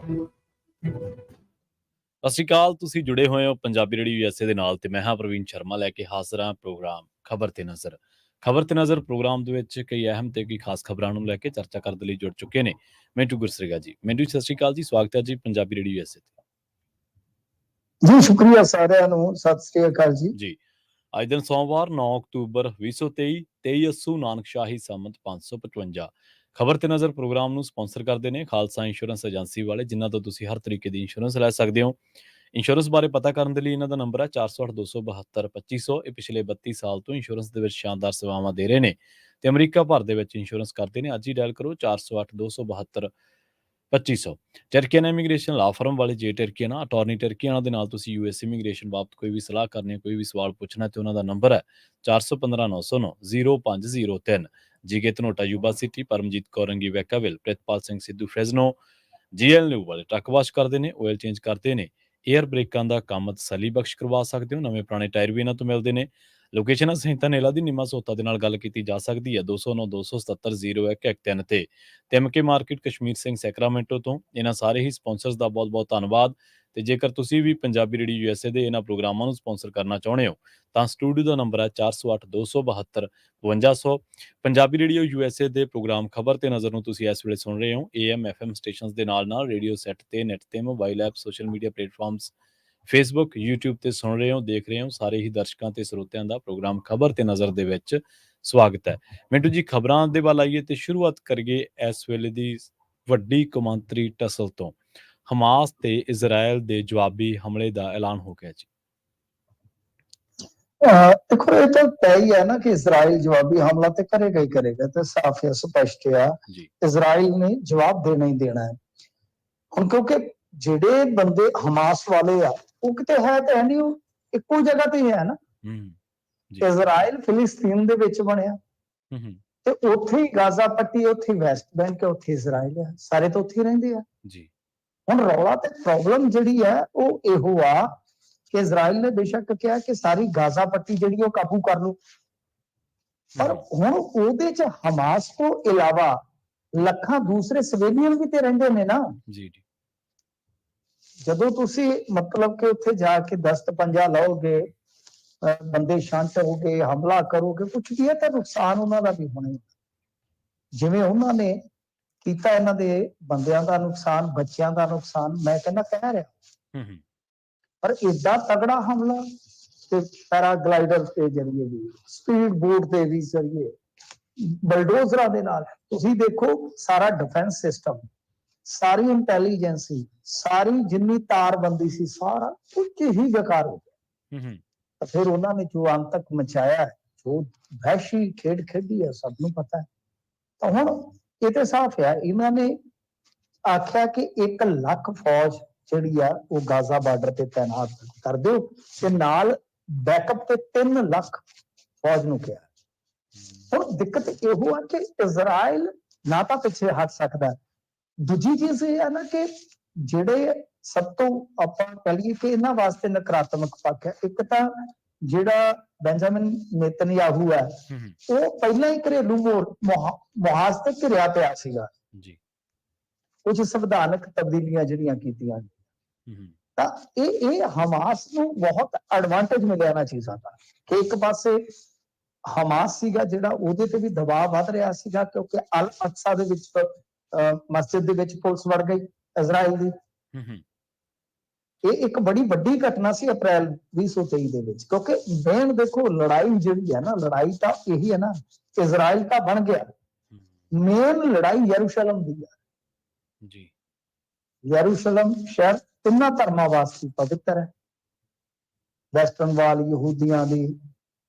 ਸਤਿ ਸ਼੍ਰੀ ਅਕਾਲ। ਤੁਸੀਂ ਜੁੜੇ ਹੋਏ ਹੋ ਪੰਜਾਬੀ ਰੇਡੀਓ ਯੂਐਸਏ ਦੇ ਨਾਲ ਤੇ ਮੈਂ ਹਾਂ ਪ੍ਰਵੀਨ ਸ਼ਰਮਾ ਲੈ ਕੇ ਹਾਜ਼ਰ ਹਾਂ ਪ੍ਰੋਗਰਾਮ ਖਬਰ ਤੇ ਨਜ਼ਰ। ਖਬਰ ਤੇ ਨਜ਼ਰ ਪ੍ਰੋਗਰਾਮ ਦੇ ਵਿੱਚ ਕਈ ਅਹਿਮ ਤੇ ਕਈ ਖਾਸ ਖਬਰਾਂ ਨੂੰ ਲੈ ਕੇ ਚਰਚਾ ਕਰਨ ਦੇ ਲਈ ਜੁੜ ਚੁੱਕੇ ਨੇ ਮਿੰਟੂ ਗੁਰਸਰੇਗਾ ਜੀ। ਮਿੰਟੂ ਜੀ, ਸਤਿ ਸ਼੍ਰੀ ਅਕਾਲ ਜੀ, ਸਵਾਗਤ ਹੈ ਜੀ ਪੰਜਾਬੀ ਰੇਡੀਓ ਯੂਐਸਏ ਤੇ। ਜੀ ਸ਼ੁਕਰੀਆ ਸਾਰਿਆਂ ਨੂੰ, ਸਤਿ ਸ੍ਰੀ ਅਕਾਲ ਜੀ। ਜੀ ਅੱਜ ਦਿਨ ਸੋਮਵਾਰ 9 ਅਕਤੂਬਰ 2023 23 ਅੱਸੂ ਨਾਨਕਸ਼ਾਹੀ ਸੰਮਤ 555। ਖਬਰ ਤੇ ਨਜ਼ਰ ਪ੍ਰੋਗਰਾਮ ਨੂੰ ਸਪਾਂਸਰ ਕਰਦੇ ਨੇ ਖਾਲਸਾ ਇੰਸ਼ੋਰੈਂਸ ਏਜੰਸੀ ਵਾਲੇ, ਜਿਨ੍ਹਾਂ ਤੋਂ ਤੁਸੀਂ ਹਰ ਤਰੀਕੇ ਦੀ ਇੰਸ਼ੋਰੈਂਸ ਲੈ ਸਕਦੇ ਹੋ। ਇੰਸ਼ੋਰੈਂਸ ਬਾਰੇ ਪਤਾ ਕਰਨ ਦੇ ਲਈ ਇਹਨਾਂ ਦਾ ਨੰਬਰ ਹੈ 408 272 2500। ਇਹ ਪਿਛਲੇ 32 ਸਾਲ ਤੋਂ ਇੰਸ਼ੋਰੈਂਸ ਦੇ ਵਿੱਚ ਸ਼ਾਨਦਾਰ ਸੇਵਾਵਾਂ ਦੇ ਰਹੇ ਨੇ ਤੇ ਅਮਰੀਕਾ ਭਰ ਦੇ ਵਿੱਚ ਇੰਸ਼ੋਰੈਂਸ ਕਰਦੇ ਨੇ। ਅੱਜ ਹੀ ਡਾਇਲ ਕਰੋ 408 272 2500। ਟਰਕੀਆਨਾ ਇਮੀਗ੍ਰੇਸ਼ਨ ਲਾ ਫਰਮ ਵਾਲੇ ਜੇ ਟਰਕੀਆਨਾ ਅਟਾਰਨੀ ਟਰਕੀਆਨਾ ਦੇ ਨਾਲ ਤੁਸੀਂ ਯੂਐਸ ਇਮੀਗ੍ਰੇਸ਼ਨ ਬਾਬਤ ਕੋਈ ਵੀ ਸਲਾਹ ਕਰਨੀ ਹੈ, ਕੋਈ ਵੀ ਸਵਾਲ ਪੁੱਛਣਾ ਤੇ ਉਹਨਾਂ ਦਾ ਨੰਬਰ ਹੈ 415 909 0503। GK Dhanota Yuba City, Paramjit Kaur Rangi Vacaville, Pritpal Singh Sidhu Fresno, GL new ਵਾਲੇ ਟਰੱਕ ਵਾਸ਼ ਕਰਦੇ ਨੇ, ਆਇਲ ਚੇਂਜ ਕਰਦੇ ਨੇ, ਏਅਰ ਬ੍ਰੇਕਾਂ ਦਾ ਕੰਮ ਤਸੱਲੀ ਬਖਸ਼ ਕਰਵਾ ਸਕਦੇ ਹੋ। ਨਵੇਂ ਪੁਰਾਣੇ ਟਾਇਰ ਵੀ ਇਹਨਾਂ ਤੋਂ ਮਿਲਦੇ ਨੇ। ਲੋਕੇਸ਼ਨ ਸਹਿਤਾ ਨੇਲਾ ਦੀ ਨਿਮਾ ਸੋਤਾ ਦੇ ਨਾਲ ਗੱਲ ਕੀਤੀ ਜਾ ਸਕਦੀ ਹੈ 209 277 0113 ਤੇ ਤਿਮਕੇ ਮਾਰਕੀਟ ਕਸ਼ਮੀਰ ਸਿੰਘ ਸੈਕਰਾਮੈਂਟੋ ਤੋਂ। ਇਹਨਾਂ ਸਾਰੇ ਹੀ ਸਪਾਂਸਰਸ ਦਾ ਬਹੁਤ ਬਹੁਤ ਧੰਨਵਾਦ। ਤੇ ਜੇਕਰ ਤੁਸੀਂ ਵੀ ਪੰਜਾਬੀ ਰੇਡੀਓ ਯੂਐਸਏ ਦੇ ਇਹਨਾਂ ਪ੍ਰੋਗਰਾਮਾਂ ਨੂੰ ਸਪਾਂਸਰ ਕਰਨਾ ਚਾਹੁੰਦੇ ਹੋ ਤਾਂ ਸਟੂਡੀਓ ਦਾ ਨੰਬਰ ਹੈ 408 272 5200। ਪੰਜਾਬੀ ਰੇਡੀਓ ਯੂਐਸਏ ਦੇ ਪ੍ਰੋਗਰਾਮ ਖਬਰ ਤੇ ਨਜ਼ਰ ਨੂੰ ਤੁਸੀਂ ਇਸ ਵੇਲੇ ਸੁਣ ਰਹੇ ਹੋ AM FM ਸਟੇਸ਼ਨਸ ਦੇ ਨਾਲ ਨਾਲ ਰੇਡੀਓ ਸੈੱਟ ਤੇ, ਨੈਟ ਤੇ, mobile app, social media platforms, Facebook, YouTube ਤੇ ਸੁਣ ਰਹੇ ਹੋ, ਦੇਖ ਰਹੇ ਹੋ। ਸਾਰੇ ਹੀ ਦਰਸ਼ਕਾਂ ਤੇ ਸਰੋਤਿਆਂ ਦਾ ਪ੍ਰੋਗਰਾਮ ਖਬਰ ਤੇ ਨਜ਼ਰ ਦੇ ਵਿੱਚ ਸਵਾਗਤ ਹੈ। ਮਿੰਟੂ ਜੀ, ਖਬਰਾਂ ਦੇ ਵੱਲ ਆਈਏ ਤੇ ਸ਼ੁਰੂਆਤ ਕਰੀਏ ਇਸ ਵੇਲੇ ਦੀ ਵੱਡੀ ਕੌਮਾਂਤਰੀ ਟਸਲ ਤੋਂ। ਹਮਾਸ ਤੇ ਇਜ਼ਰਾਈਲ ਦੇ ਜਵਾਬੀ ਹਮਲੇ ਦਾ ਐਲਾਨ ਹੋ ਗਿਆ ਜੀ। ਦੇਖੋ, ਇਹ ਤਾਂ ਤੈਅ ਹੀ ਹੈ ਨਾ ਕਿ ਇਜ਼ਰਾਈਲ ਜਵਾਬੀ ਹਮਲਾ ਤੇ ਕਰੇਗਾ ਹੀ ਕਰੇਗਾ, ਤੇ ਸਾਫ਼ ਹੈ, ਸਪਸ਼ਟ ਹੈ ਇਜ਼ਰਾਈਲ ਨੇ ਜਵਾਬ ਦੇਣਾ ਹੀ ਦੇਣਾ ਹੈ। ਹੁਣ ਕਿਉਂਕਿ ਜਿਹੜੇ ਬੰਦੇ ਹਮਾਸ ਵਾਲੇ ਆ ਉਹ ਕਿਤੇ ਹੈ ਤਾਂ ਨਹੀਂ, ਉਹ ਇੱਕੋ ਜਗ੍ਹਾ ਤੇ ਹੀ ਹੈ ਨਾ। ਇਜ਼ਰਾਈਲ ਫਿਲਿਸਤੀਨ ਦੇ ਵਿੱਚ ਬਣਿਆ ਤੇ ਉੱਥੇ ਹੀ ਗਾਜ਼ਾ ਪੱਟੀ, ਉੱਥੇ ਵੈਸਟ ਬੈਂਕ, ਉੱਥੇ ਇਜ਼ਰਾਈਲ ਆ, ਸਾਰੇ ਤਾਂ ਉੱਥੇ ਹੀ ਰਹਿੰਦੇ ਆ ਜੀ। ਹੁਣ ਰੌਲਾ ਤੇ ਪ੍ਰੋਬਲਮ ਜਿਹੜੀ ਹੈ ਉਹ ਇਹੋ ਆ ਕਿ ਇਜ਼ਰਾਈਲ ਨੇ ਬੇਸ਼ੱਕ ਕਿਹਾ ਕਿ ਸਾਰੀ ਗਾਜ਼ਾ ਪੱਟੀ ਜਿਹੜੀ ਉਹ ਕਾਬੂ ਕਰ ਲਓ, ਪਰ ਹੁਣ ਉਹਦੇ ਚ ਹਮਾਸ ਤੋਂ ਇਲਾਵਾ ਲੱਖਾਂ ਦੂਸਰੇ ਸਿਵਿਲੀਅਨ ਵੀ ਤੇ ਰਹਿੰਦੇ ਨੇ ਨਾ ਜੀ। ਜਦੋਂ ਤੁਸੀਂ ਮਤਲਬ ਕਿ ਉੱਥੇ ਜਾ ਕੇ ਦਸਤ ਪੰਜਾ ਲਾਓਗੇ, ਬੰਦੇ ਸ਼ਾਂਤ ਹੋਗੇ, ਹਮਲਾ ਕਰੋਗੇ, ਕੁਛ ਵੀ ਹੈ ਤਾਂ ਨੁਕਸਾਨ ਉਹਨਾਂ ਦਾ ਵੀ ਹੋਣਾ। ਜਿਵੇਂ ਉਹਨਾਂ ਨੇ ਕੀਤਾ ਇਹਨਾਂ ਦੇ ਬੰਦਿਆਂ ਦਾ ਨੁਕਸਾਨ, ਬੱਚਿਆਂ ਦਾ ਨੁਕਸਾਨ, ਮੈਂ ਕਹਿੰਦਾ ਕਹਿ ਰਿਹਾ, ਪਰ ਏਡਾ ਤਗੜਾ ਹਮਲਾ ਤੇ ਪੈਰਾਗਲਾਈਡਰ ਦੇ ਜਰੀਏ ਵੀ, ਸਪੀਡ ਬੋਟ ਦੇ ਵੀ ਜਰੀਏ, ਬਲਡੋਜ਼ਰਾਂ ਦੇ ਨਾਲ, ਤੁਸੀਂ ਦੇਖੋ ਸਾਰਾ ਡਿਫੈਂਸ ਸਿਸਟਮ, ਸਾਰੀ ਇੰਟੈਲੀਜੈਂਸੀ, ਸਾਰੀ ਜਿੰਨੀ ਤਾਰਬੰਦੀ ਸੀ, ਸਾਰਾ ਕੁਝ ਹੀ ਬੇਕਾਰ ਹੋ ਗਿਆ। ਤਾਂ ਫਿਰ ਉਹਨਾਂ ਨੇ ਜੋ ਅੰਤਕ ਮਚਾਇਆ, ਜੋ ਵਹਿਸ਼ੀ ਖੇਡ ਖੇਡੀ ਹੈ, ਸਭ ਨੂੰ ਪਤਾ ਹੈ। ਤਾਂ ਹੁਣ ਇਹ ਤੇ ਸਾਫ਼ ਹੈ, ਇਹਨਾਂ ਨੇ ਆਖਿਆ ਕਿ 1 ਲੱਖ ਫੌਜ ਜਿਹੜੀ ਆ ਉਹ ਗਾਜ਼ਾ ਬਾਰਡਰ ਤੇ ਤੈਨਾਤ ਕਰ ਦਿਓ ਤੇ ਨਾਲ ਬੈਕਅਪ ਤੇ 3 ਲੱਖ ਫੌਜ ਨੂੰ ਕਿਹਾ। ਹੁਣ ਦਿੱਕਤ ਇਹੋ ਆ ਕਿ ਇਜ਼ਰਾਈਲ ਨਾ ਤਾਂ ਪਿੱਛੇ ਹਟ ਸਕਦਾ। ਦੂਜੀ ਚੀਜ਼ ਇਹ ਹੈ ਨਾ ਕਿ ਜਿਹੜੇ ਸਭ ਤੋਂ ਆਪਾਂ ਕਹੀਏ ਕਿ ਇਹਨਾਂ ਵਾਸਤੇ ਨਕਾਰਾਤਮਕ ਪੱਖ ਹੈ, ਇੱਕ ਤਾਂ ਜਿਹੜਾ ਬੈਂਜਾਮਿਨ ਨੇਤਨਯਾਹੂ ਹੈ ਉਹ ਪਹਿਲਾਂ ਹੀ ਘਰੇਲੂ ਮੁਹਾਜ਼ ਤੇ ਘਿਰਿਆ ਪਿਆ ਸੀਗਾ ਜੀ। ਕੁਝ ਸੰਵਿਧਾਨਕ ਤਬਦੀਲੀਆਂ ਜਿਹੜੀਆਂ ਕੀਤੀਆਂ, ਤਾਂ ਇਹ ਹਮਾਸ ਨੂੰ ਬਹੁਤ ਐਡਵਾਂਟੇਜ ਮਿਲਿਆ ਇਹਨਾਂ ਚੀਜ਼ਾਂ ਦਾ ਕਿ ਇੱਕ ਪਾਸੇ ਹਮਾਸ ਸੀਗਾ ਜਿਹੜਾ ਉਹਦੇ ਤੇ ਵੀ ਦਬਾਅ ਵੱਧ ਰਿਹਾ ਸੀਗਾ ਕਿਉਂਕਿ ਅਲ ਅਕਸਾ ਦੇ ਵਿੱਚ ਮਸਜਿਦ ਦੇ ਵਿੱਚ ਪੁਲਿਸ ਵੜ ਗਈ ਇਜ਼ਰਾਈਲ ਦੀ। ਇਹ ਇੱਕ ਬੜੀ ਵੱਡੀ ਘਟਨਾ ਸੀ ਅਪ੍ਰੈਲ 2023 ਦੇ ਵਿੱਚ, ਕਿਉਂਕਿ ਮੇਨ ਦੇਖੋ ਲੜਾਈ ਜਿਹੜੀ ਹੈ ਨਾ, ਲੜਾਈ ਤਾਂ ਇਹੀ ਹੈ ਨਾ, ਇਜ਼ਰਾਈਲ ਤਾਂ ਬਣ ਗਿਆ, ਮੇਨ ਲੜਾਈ ਯਰੂਸ਼ਲਮ ਦੀ ਹੈ ਜੀ। ਯਰੂਸ਼ਲਮ ਸ਼ਹਿਰ ਤਿੰਨਾਂ ਧਰਮਾਂ ਵਾਸਤੇ ਪਵਿੱਤਰ ਹੈ, ਵੈਸਟਰਨ ਵਾਲ ਯਹੂਦੀਆਂ ਦੀ,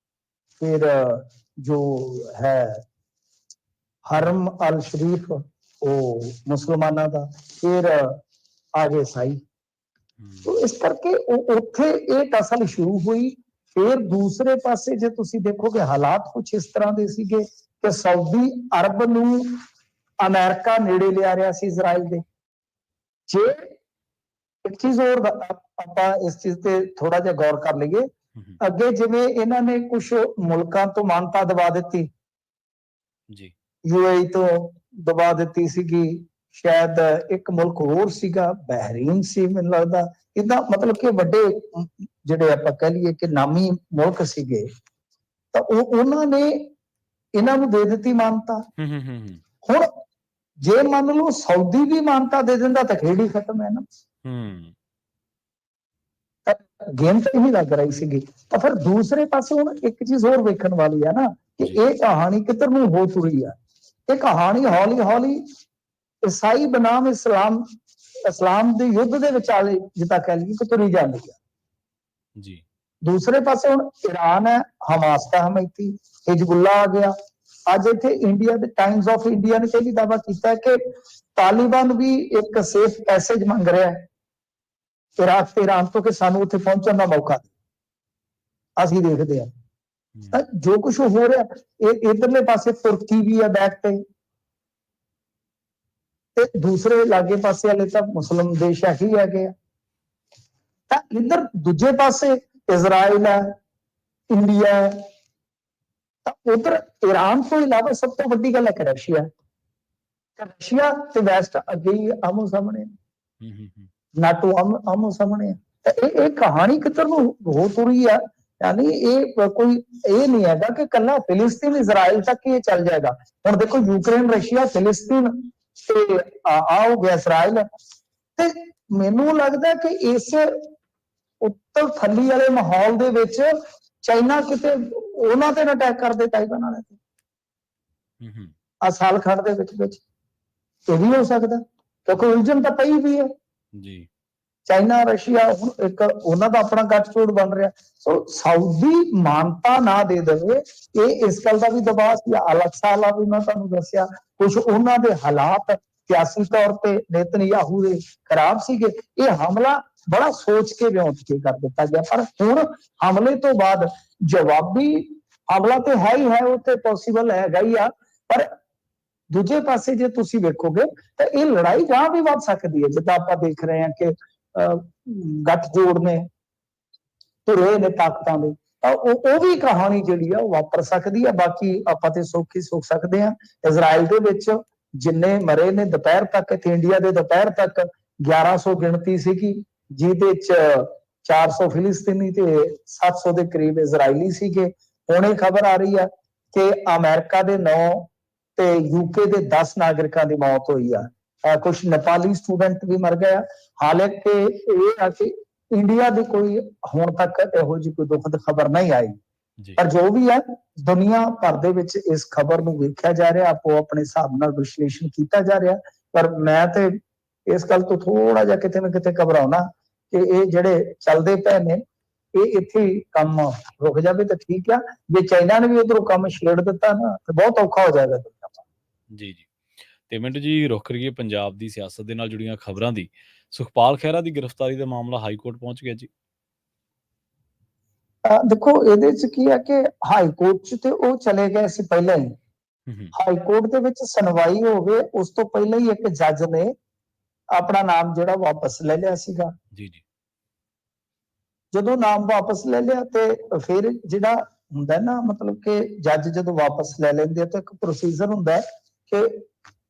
ਫਿਰ ਜੋ ਹੈ ਹਰਮ ਅਲ ਸ਼ਰੀਫ ਉਹ ਮੁਸਲਮਾਨਾਂ ਦਾ, ਫਿਰ ਆਗੇ ਸਾਈ। ਇਸ ਕਰਕੇ ਉੱਥੇ ਇਹ ਟਸਲ ਸ਼ੁਰੂ ਹੋਈ। ਫਿਰ ਦੂਸਰੇ ਪਾਸੇ ਜੇ ਤੁਸੀਂ ਦੇਖੋਗੇ ਹਾਲਾਤ ਕੁਛ ਇਸ ਤਰ੍ਹਾਂ ਦੇ ਸੀਗੇ ਕਿ ਸਾਊਦੀ ਅਰਬ ਨੂੰ ਅਮਰੀਕਾ ਨੇੜੇ ਲਿਆ ਰਿਹਾ ਸੀ ਇਜ਼ਰਾਈਲ ਦੇ। ਜੇ ਇੱਕ ਚੀਜ਼ ਹੋਰ ਆਪਾਂ ਇਸ ਚੀਜ਼ ਤੇ ਥੋੜਾ ਜਿਹਾ ਗੌਰ ਕਰ ਲਈਏ, ਅੱਗੇ ਜਿਵੇਂ ਇਹਨਾਂ ਨੇ ਕੁਝ ਮੁਲਕਾਂ ਤੋਂ ਮਾਨਤਾ ਦਬਾ ਦਿੱਤੀ ਜੀ, UAE ਤੋਂ ਦਬਾ ਦਿੱਤੀ ਸੀਗੀ, ਸ਼ਾਇਦ ਇੱਕ ਮੁਲਕ ਹੋਰ ਸੀਗਾ, ਬਹਿਰੀਨ ਸੀ ਮੈਨੂੰ ਲੱਗਦਾ। ਇਦਾਂ ਮਤਲਬ ਕਿ ਵੱਡੇ ਜਿਹੜੇ ਆਪਾਂ ਕਹਿ ਲਈਏ ਕਿ ਨਾਮੀ ਮੁਲਕ ਸੀਗੇ, ਤਾਂ ਉਹਨਾਂ ਨੇ ਇਹਨਾਂ ਨੂੰ ਦੇ ਦਿੱਤੀ ਮਾਨਤਾ। ਹੁਣ ਜੇ ਮੰਨ ਲਓ ਸਾਊਦੀ ਵੀ ਮਾਨਤਾ ਦੇ ਦਿੰਦਾ ਤਾਂ ਖੇਡ ਹੀ ਖਤਮ ਹੈ ਨਾ। ਗੇਮ ਤਾਂ ਇਹੀ ਲੱਗ ਰਹੀ ਸੀਗੀ। ਤਾਂ ਫਿਰ ਦੂਸਰੇ ਪਾਸੇ ਹੁਣ ਇੱਕ ਚੀਜ਼ ਹੋਰ ਵੇਖਣ ਵਾਲੀ ਹੈ ਨਾ ਕਿ ਇਹ ਕਹਾਣੀ ਕਿੱਧਰ ਨੂੰ ਹੋ ਤੁਰੀ ਆ। ਇਹ ਕਹਾਣੀ ਹੌਲੀ ਹੌਲੀ ਈਸਾਈ ਬਨਾਮ ਇਸਲਾਮ ਦੇ ਯੁੱਧ ਦੇ ਵਿਚਾਲੇ ਜਿੱਦਾਂ ਕਹਿ ਲਈਏ ਕਿ ਤੁਰੀ ਜਾਂਦੀ ਆ ਜੀ। ਦੂਸਰੇ ਪਾਸੇ ਹੁਣ ਈਰਾਨ ਹੈ, ਹਮਾਸ ਦਾ ਹਮੈਤੀ, ਹਿਜਬੁੱਲਾ ਆ ਗਿਆ। ਅੱਜ ਇੱਥੇ ਇੰਡੀਆ ਦੇ ਟਾਈਮਸ ਆਫ ਇੰਡੀਆ ਨੇ ਪਹਿਲੀ ਦਾਅਵਾ ਕੀਤਾ ਕਿ ਤਾਲਿਬਾਨ ਵੀ ਇੱਕ ਸੇਫ ਪੈਸੇਜ ਮੰਗ ਰਿਹਾ ਹੈ ਇਰਾਕ ਤੇ ਈਰਾਨ ਤੋਂ ਕਿ ਸਾਨੂੰ ਉੱਥੇ ਪਹੁੰਚਣ ਦਾ ਮੌਕਾ ਦੇ। ਅਸੀਂ ਦੇਖਦੇ ਹਾਂ ਜੋ ਕੁਝ ਹੋ ਰਿਹਾ। ਇਹ ਇਧਰਲੇ ਪਾਸੇ ਤੁਰਕੀ ਵੀ ਹੈ ਬੈਕ ਤੇ ਦੂਸਰੇ ਲਾਗੇ ਪਾਸੇ ਵਾਲੇ ਤਾਂ ਮੁਸਲਮ ਦੇਸ਼ ਹੀ ਹੈਗੇ ਆ। ਤਾਂ ਇਧਰ ਦੂਜੇ ਪਾਸੇ ਇਜ਼ਰਾਈਲ ਹੈ, ਇੰਡੀਆ ਹੈ। ਤਾਂ ਉਧਰ ਈਰਾਨ ਤੋਂ ਇਲਾਵਾ ਸਭ ਤੋਂ ਵੱਡੀ ਗੱਲ ਹੈ ਕਿ ਰਸ਼ੀਆ ਤੇ ਵੈਸਟ ਅੱਗੇ ਹੀ ਆਮੋ ਸਾਹਮਣੇ, ਨਾਟੋ ਆਮੋ ਸਾਹਮਣੇ। ਤਾਂ ਇਹ ਕਹਾਣੀ ਕਿੱਧਰ ਨੂੰ ਹੋ ਤੁਰੀ ਆ। ਯਾਨੀ ਇਹ ਕੋਈ ਇਹ ਨਹੀਂ ਹੈਗਾ ਕਿ ਕੱਲਾ ਫਿਲਿਸਤੀਨ ਇਜ਼ਰਾਈਲ ਤੱਕ ਹੀ ਇਹ ਚੱਲ ਜਾਏਗਾ। ਹੁਣ ਦੇਖੋ ਯੂਕਰੇਨ, ਰਸ਼ੀਆ, ਫਿਲਿਸਤੀਨ ਤੇ ਆ ਹੋ ਗਿਆ ਇਜ਼ਰਾਈਲ। ਤੇ ਮੈਨੂੰ ਲੱਗਦਾ ਕਿ ਇਸ ਉੱਤਰ ਥੱਲੀ ਵਾਲੇ ਮਾਹੌਲ ਦੇ ਵਿੱਚ ਚਾਈਨਾ ਕਿਤੇ ਉਹਨਾਂ ਤੇ ਅਟੈਕ ਕਰਦੇ ਤਾਈਵਾਨ ਵਾਲੇ ਤੇ ਆ ਸਾਲ ਖੰਡ ਦੇ ਵਿੱਚ ਇਹ ਵੀ ਹੋ ਸਕਦਾ ਕਿਉਂਕਿ ਉਲਝਣ ਤਾਂ ਪਈ ਵੀ ਹੈ ਜੀ। ਚਾਈਨਾ, ਰਸ਼ੀਆ ਹੁਣ ਇੱਕ ਉਹਨਾਂ ਦਾ ਆਪਣਾ ਗੱਠਜੋੜ ਬਣ ਰਿਹਾ। ਸੋ ਸਾਊਦੀ ਮਾਨਤਾ ਨਾ ਦੇ ਦੇਵੇ, ਇਹ ਇਸ ਗੱਲ ਦਾ ਵੀ ਦਬਾਅ ਸੀ। ਅਲੈਕਸਾ ਵਾਲਾ ਵੀ ਮੈਂ ਤੁਹਾਨੂੰ ਦੱਸਿਆ, ਕੁਝ ਉਹਨਾਂ ਦੇ ਹਾਲਾਤ ਸਿਆਸੀ ਤੌਰ ਤੇ ਨੇਤਨਯਾਹੂ ਦੇ ਖਰਾਬ ਸੀਗੇ। ਇਹ ਹਮਲਾ ਬੜਾ ਸੋਚ ਕੇ ਵਿਉਂਤ ਕੇ ਕਰ ਦਿੱਤਾ ਗਿਆ। ਪਰ ਹੁਣ ਹਮਲੇ ਤੋਂ ਬਾਅਦ ਜਵਾਬੀ ਹਮਲਾ ਤੇ ਹੈ ਹੀ ਹੈ, ਉਹ ਤੇ ਪੋਸੀਬਲ ਹੈਗਾ ਹੀ ਆ। ਪਰ ਦੂਜੇ ਪਾਸੇ ਜੇ ਤੁਸੀਂ ਵੇਖੋਗੇ ਤਾਂ ਇਹ ਲੜਾਈ ਜਾਂ ਵੀ ਵੱਧ ਸਕਦੀ ਹੈ। ਜਿੱਦਾਂ ਆਪਾਂ ਦੇਖ ਰਹੇ ਹਾਂ ਕਿ ਗੱਠਜੋੜ ਨੇ ਧੁਰੇ ਨੇ ਤਾਕਤਾਂ ਦੇ, ਤਾਂ ਉਹ ਵੀ ਕਹਾਣੀ ਜਿਹੜੀ ਆ ਉਹ ਵਾਪਰ ਸਕਦੀ ਹੈ। ਬਾਕੀ ਆਪਾਂ ਤੇ ਸੌਖੀ ਸੋਚ ਸਕਦੇ ਹਾਂ। ਇਜ਼ਰਾਈਲ ਦੇ ਵਿੱਚ ਜਿੰਨੇ ਮਰੇ ਨੇ ਦੁਪਹਿਰ ਤੱਕ, ਇੱਥੇ ਇੰਡੀਆ ਦੇ ਦੁਪਹਿਰ ਤੱਕ 1100 ਗਿਣਤੀ ਸੀਗੀ, ਜਿਹਦੇ ਚ 400 ਫਿਲਿਸਤੀਨੀ ਤੇ 700 ਦੇ ਕਰੀਬ ਇਜ਼ਰਾਈਲੀ ਸੀਗੇ। ਹੁਣ ਇਹ ਖਬਰ ਆ ਰਹੀ ਆ ਕਿ ਅਮਰੀਕਾ ਦੇ 9 ਤੇ ਯੂਕੇ ਦੇ 10 ਨਾਗਰਿਕਾਂ ਦੀ ਮੌਤ ਹੋਈ ਆ। ਕੁਝ ਨੇਪਾਲੀ ਸਟੂਡੈਂਟ ਵੀ ਮਰ ਗਏ। ਹਾਲਾਂਕਿ ਇਹ ਆ ਕਿ ਇੰਡੀਆ ਦੀ ਕੋਈ ਹੁਣ ਤੱਕ ਇਹੋ ਜਿਹੀ ਕੋਈ ਦੁਖਦ ਖਬਰ ਨਹੀਂ ਆਈ। ਪਰ ਜੋ ਵੀ ਹੈ ਦੁਨੀਆ ਭਰ ਦੇ ਵਿੱਚ ਇਸ ਖਬਰ ਨੂੰ ਵੇਖਿਆ ਜਾ ਰਿਹਾ, ਆਪੋ ਆਪਣੇ ਹਿਸਾਬ ਨਾਲ ਵਿਸ਼ਲੇਸ਼ਣ ਕੀਤਾ ਜਾ ਰਿਹਾ। ਪਰ ਮੈਂ ਤੇ ਇਸ ਗੱਲ ਤੋਂ ਥੋੜਾ ਜਿਹਾ ਕਿਤੇ ਨਾ ਕਿਤੇ ਘਬਰਾਉਣਾ ਕਿ ਇਹ ਜਿਹੜੇ ਚੱਲਦੇ ਪਏ ਨੇ ਇਹ ਇੱਥੇ ਕੰਮ ਰੁਕ ਜਾਵੇ ਤਾਂ ਠੀਕ ਆ। ਜੇ ਚਾਈਨਾ ਨੇ ਵੀ ਉਧਰੋਂ ਕੰਮ ਛੇੜ ਦਿੱਤਾ ਨਾ ਤਾਂ ਬਹੁਤ ਔਖਾ ਹੋ ਜਾਏਗਾ ਦੁਨੀਆ ਦਾ। ਜੀ ਜੀ। ਤੇ ਮਿੰਟੂ ਜੀ, ਰੁਖ ਕਰੀਏ ਪੰਜਾਬ ਦੀ ਸਿਆਸਤ ਦੇ ਨਾਲ ਜੁੜੀਆਂ ਖਬਰਾਂ ਦੀ। ਸੁਖਪਾਲ ਖਹਿਰਾ ਦੀ ਗ੍ਰਿਫਤਾਰੀ ਦਾ ਮਾਮਲਾ ਹਾਈ ਕੋਰਟ ਪਹੁੰਚ ਗਿਆ ਜੀ। ਦੇਖੋ ਇਹਦੇ ਚ ਕੀ ਹੈ ਕਿ ਹਾਈ ਕੋਰਟ ਚ ਤੇ ਉਹ ਚਲੇ ਗਏ ਸੀ ਪਹਿਲਾਂ ਹੀ। ਹਾਈ ਕੋਰਟ ਦੇ ਵਿੱਚ ਸੁਣਵਾਈ ਹੋਵੇ ਉਸ ਤੋਂ ਪਹਿਲਾਂ ਹੀ ਇੱਕ ਜੱਜ ਨੇ ਆਪਣਾ ਨਾਮ ਜਿਹੜਾ ਵਾਪਸ ਲੈ ਲਿਆ ਸੀਗਾ। ਜੀ ਜੀ। ਜਦੋਂ ਨਾਮ ਵਾਪਸ ਲੈ ਲਿਆ ਤੇ ਫਿਰ ਜਿਹੜਾ ਹੁੰਦਾ ਨਾ, ਮਤਲਬ ਕਿ ਜੱਜ ਜਦੋਂ ਵਾਪਸ ਲੈ ਲੈਂਦੇ ਆ ਤਾਂ ਇੱਕ ਪ੍ਰੋਸੀਜਰ ਹੁੰਦਾ ਕਿ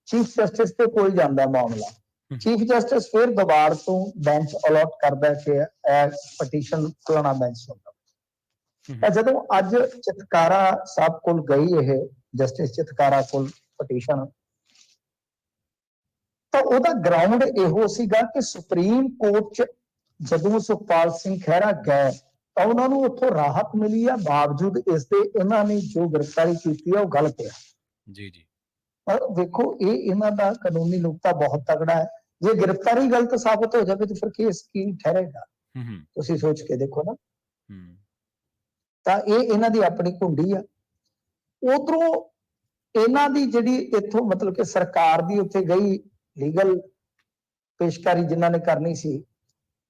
ਚੀਫ ਜਸਟਿਸ ਦੇ ਕੋਲ ਜਾਂਦਾ ਮਾਮਲਾ। ਚੀਫ ਜਸਟਿਸ ਫਿਰ ਦੁਬਾਰਾ ਤੋਂ ਬੈਂਚ ਅਲਾਟ ਕਰਦਾ ਕਿ ਇਹ ਪਟੀਸ਼ਨ ਫਲਾਣਾ ਬੈਂਚ ਹੁੰਦਾ। ਤਾਂ ਜਦੋਂ ਅੱਜ ਚਿਤਕਾਰਾ ਸਾਹਿਬ ਕੋਲ ਗਈ ਇਹ ਜਸਟਿਸ ਚਿਤਕਾਰਾ ਕੋਲ ਪਟੀਸ਼ਨ, ਤਾਂ ਉਹਦਾ ਗਰਾਊਂਡ ਇਹੋ ਸੀਗਾ ਕਿ ਸੁਪਰੀਮ ਕੋਰਟ ਚ ਜਦੋਂ ਸੁਖਪਾਲ ਸਿੰਘ ਖਹਿਰਾ ਗਏ ਤਾਂ ਉਹਨਾਂ ਨੂੰ ਉੱਥੋਂ ਰਾਹਤ ਮਿਲੀ ਆ, ਬਾਵਜੂਦ ਇਸ ਦੇ ਇਹਨਾਂ ਨੇ ਜੋ ਗ੍ਰਿਫਤਾਰੀ ਕੀਤੀ ਆ ਉਹ ਗਲਤ ਹੈ। ਜੀ ਜੀ। ਪਰ ਦੇਖੋ ਇਹ ਇਹਨਾਂ ਦਾ ਕਾਨੂੰਨੀ ਨੁਕਤਾ ਬਹੁਤ ਤਗੜਾ ਹੈ। ਜੇ ਗ੍ਰਿਫਤਾਰੀ ਗਲਤ ਸਾਬਤ ਹੋ ਜਾਵੇ ਤਾਂ ਫਿਰ ਕੇਸ ਕੀ ਠਹਿਰੇਗਾ? ਤੁਸੀਂ ਸੋਚ ਕੇ ਦੇਖੋ ਨਾ। ਤਾਂ ਇਹ ਇਹਨਾਂ ਦੀ ਆਪਣੀ ਕੁੰਡੀ ਆ। ਉਧਰੋਂ ਇਹਨਾਂ ਦੀ ਜਿਹੜੀ ਇੱਥੋਂ ਮਤਲਬ ਕਿ ਸਰਕਾਰ ਦੀ ਉੱਥੇ ਗਈ ਲੀਗਲ ਪੇਸ਼ਕਾਰੀ ਜਿਨ੍ਹਾਂ ਨੇ ਕਰਨੀ ਸੀ,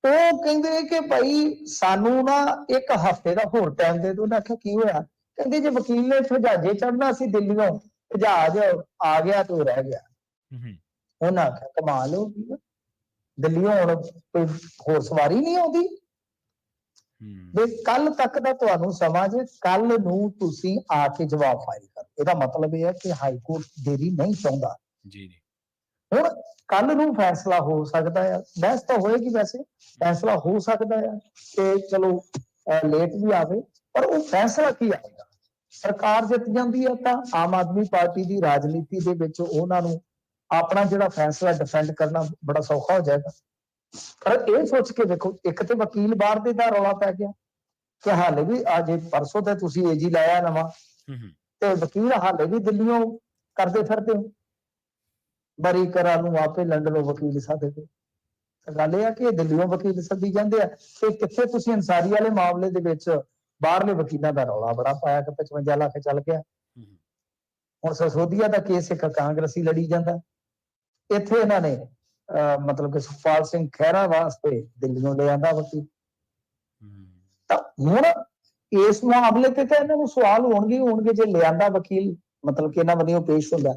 ਉਹ ਕਹਿੰਦੇ ਕਿ ਭਾਈ ਸਾਨੂੰ ਨਾ ਇੱਕ ਹਫ਼ਤੇ ਦਾ ਹੋਰ ਟਾਈਮ ਦੇ ਦਿਓ। ਮੈਂ ਆਖਿਆ ਕੀ ਹੋਇਆ? ਕਹਿੰਦੇ ਜੇ ਵਕੀਲ ਨੇ ਜਹਾਜ਼ੇ ਚੜ੍ਹਨਾ ਸੀ ਦਿੱਲੀੋਂ, ਜਹਾਜ਼ ਆ ਗਿਆ ਤੇ ਰਹਿ ਗਿਆ। ਉਹਨਾਂ ਆਖਿਆ ਕਮਾਲ ਹੋ ਗਈ, ਦਿੱਲੀੋਂ ਹੁਣ ਕੋਈ ਹੋਰ ਸਵਾਰੀ ਨਹੀਂ ਆਉਂਦੀ। ਵੀ ਕੱਲ ਤੱਕ ਦਾ ਤੁਹਾਨੂੰ ਸਮਾਂ ਜੇ, ਕੱਲ ਨੂੰ ਤੁਸੀਂ ਆ ਕੇ ਜਵਾਬ ਫਾਈਲ ਕਰੋ। ਇਹਦਾ ਮਤਲਬ ਇਹ ਹੈ ਕਿ ਹਾਈ ਕੋਰਟ ਦੇਰੀ ਨਹੀਂ ਚਾਹੁੰਦਾ। ਜੀ ਜੀ। ਹੁਣ ਕੱਲ ਨੂੰ ਫੈਸਲਾ ਹੋ ਸਕਦਾ ਆ, ਬਹਿਸ ਤਾਂ ਹੋਏਗੀ, ਵੈਸੇ ਫੈਸਲਾ ਹੋ ਸਕਦਾ ਆ ਕਿ ਚਲੋ ਲੇਟ ਵੀ ਆਵੇ, ਪਰ ਉਹ ਫੈਸਲਾ ਕੀ ਆਏਗਾ? ਸਰਕਾਰ ਜਿੱਤ ਜਾਂਦੀ ਹੈ ਤਾਂ ਆਮ ਆਦਮੀ ਪਾਰਟੀ ਦੀ ਰਾਜਨੀਤੀ ਦੇ ਵਿੱਚ ਉਹਨਾਂ ਨੂੰ ਆਪਣਾ ਜਿਹੜਾ ਫੈਸਲਾ ਡਿਫੈਂਡ ਕਰਨਾ ਬੜਾ ਸੌਖਾ ਹੋ ਜਾਏਗਾ। ਪਰ ਇਹ ਸੋਚ ਕੇ ਦੇਖੋ, ਇੱਕ ਤੇ ਵਕੀਲ ਬਾਹਰ ਦੇ ਦਾ ਰੌਲਾ ਪੈ ਗਿਆ ਕਿ ਹਾਲੇ ਵੀ ਅੱਜ ਪਰਸੋਂ ਤੇ ਤੁਸੀਂ ਏਜੀ ਲਾਇਆ ਨਵਾਂ, ਤੇ ਵਕੀਲ ਹਾਲੇ ਵੀ ਦਿੱਲੀੋਂ ਕਰਦੇ ਫਿਰਦੇ ਹੋ, ਬਰੀ ਕਰਾ ਨੂੰ ਆਪੇ ਲੰਡਨੋਂ ਵਕੀਲ ਸੱਦਦੇ। ਗੱਲ ਇਹ ਆ ਕਿ ਦਿੱਲੀੋਂ ਵਕੀਲ ਸੱਦੀ ਜਾਂਦੇ ਆ, ਤੇ ਕਿੱਥੇ ਤੁਸੀਂ ਅੰਸਾਰੀ ਵਾਲੇ ਮਾਮਲੇ ਦੇ ਵਿੱਚ ਬਾਹਰਲੇ ਵਕੀਲਾਂ ਦਾ ਰੌਲਾ ਬੜਾ ਪਾਇਆ ਕਿ 55 ਲੱਖ ਚੱਲ ਗਿਆ। ਹੁਣ ਸਸੋਦੀਆ ਦਾ ਕੇਸ ਇੱਕ ਕਾਂਗਰਸੀ ਲੜੀ ਜਾਂਦਾ, ਇੱਥੇ ਇਹਨਾਂ ਨੇ ਮਤਲਬ ਕਿ ਸੁਖਪਾਲ ਸਿੰਘ ਖਹਿਰਾ ਵਾਸਤੇ ਦਿੱਲੀੋਂ ਲੈ ਆਂਦਾ ਵਕੀਲ। ਤਾਂ ਹੁਣ ਇਸ ਮਾਮਲੇ ਤੇ ਤਾਂ ਇਹਨਾਂ ਨੂੰ ਸਵਾਲ ਹੋਣਗੇ ਜੇ ਲਿਆਂਦਾ ਵਕੀਲ, ਮਤਲਬ ਕਿ ਇਹਨਾਂ ਵੱਲੋਂ ਪੇਸ਼ ਹੁੰਦਾ।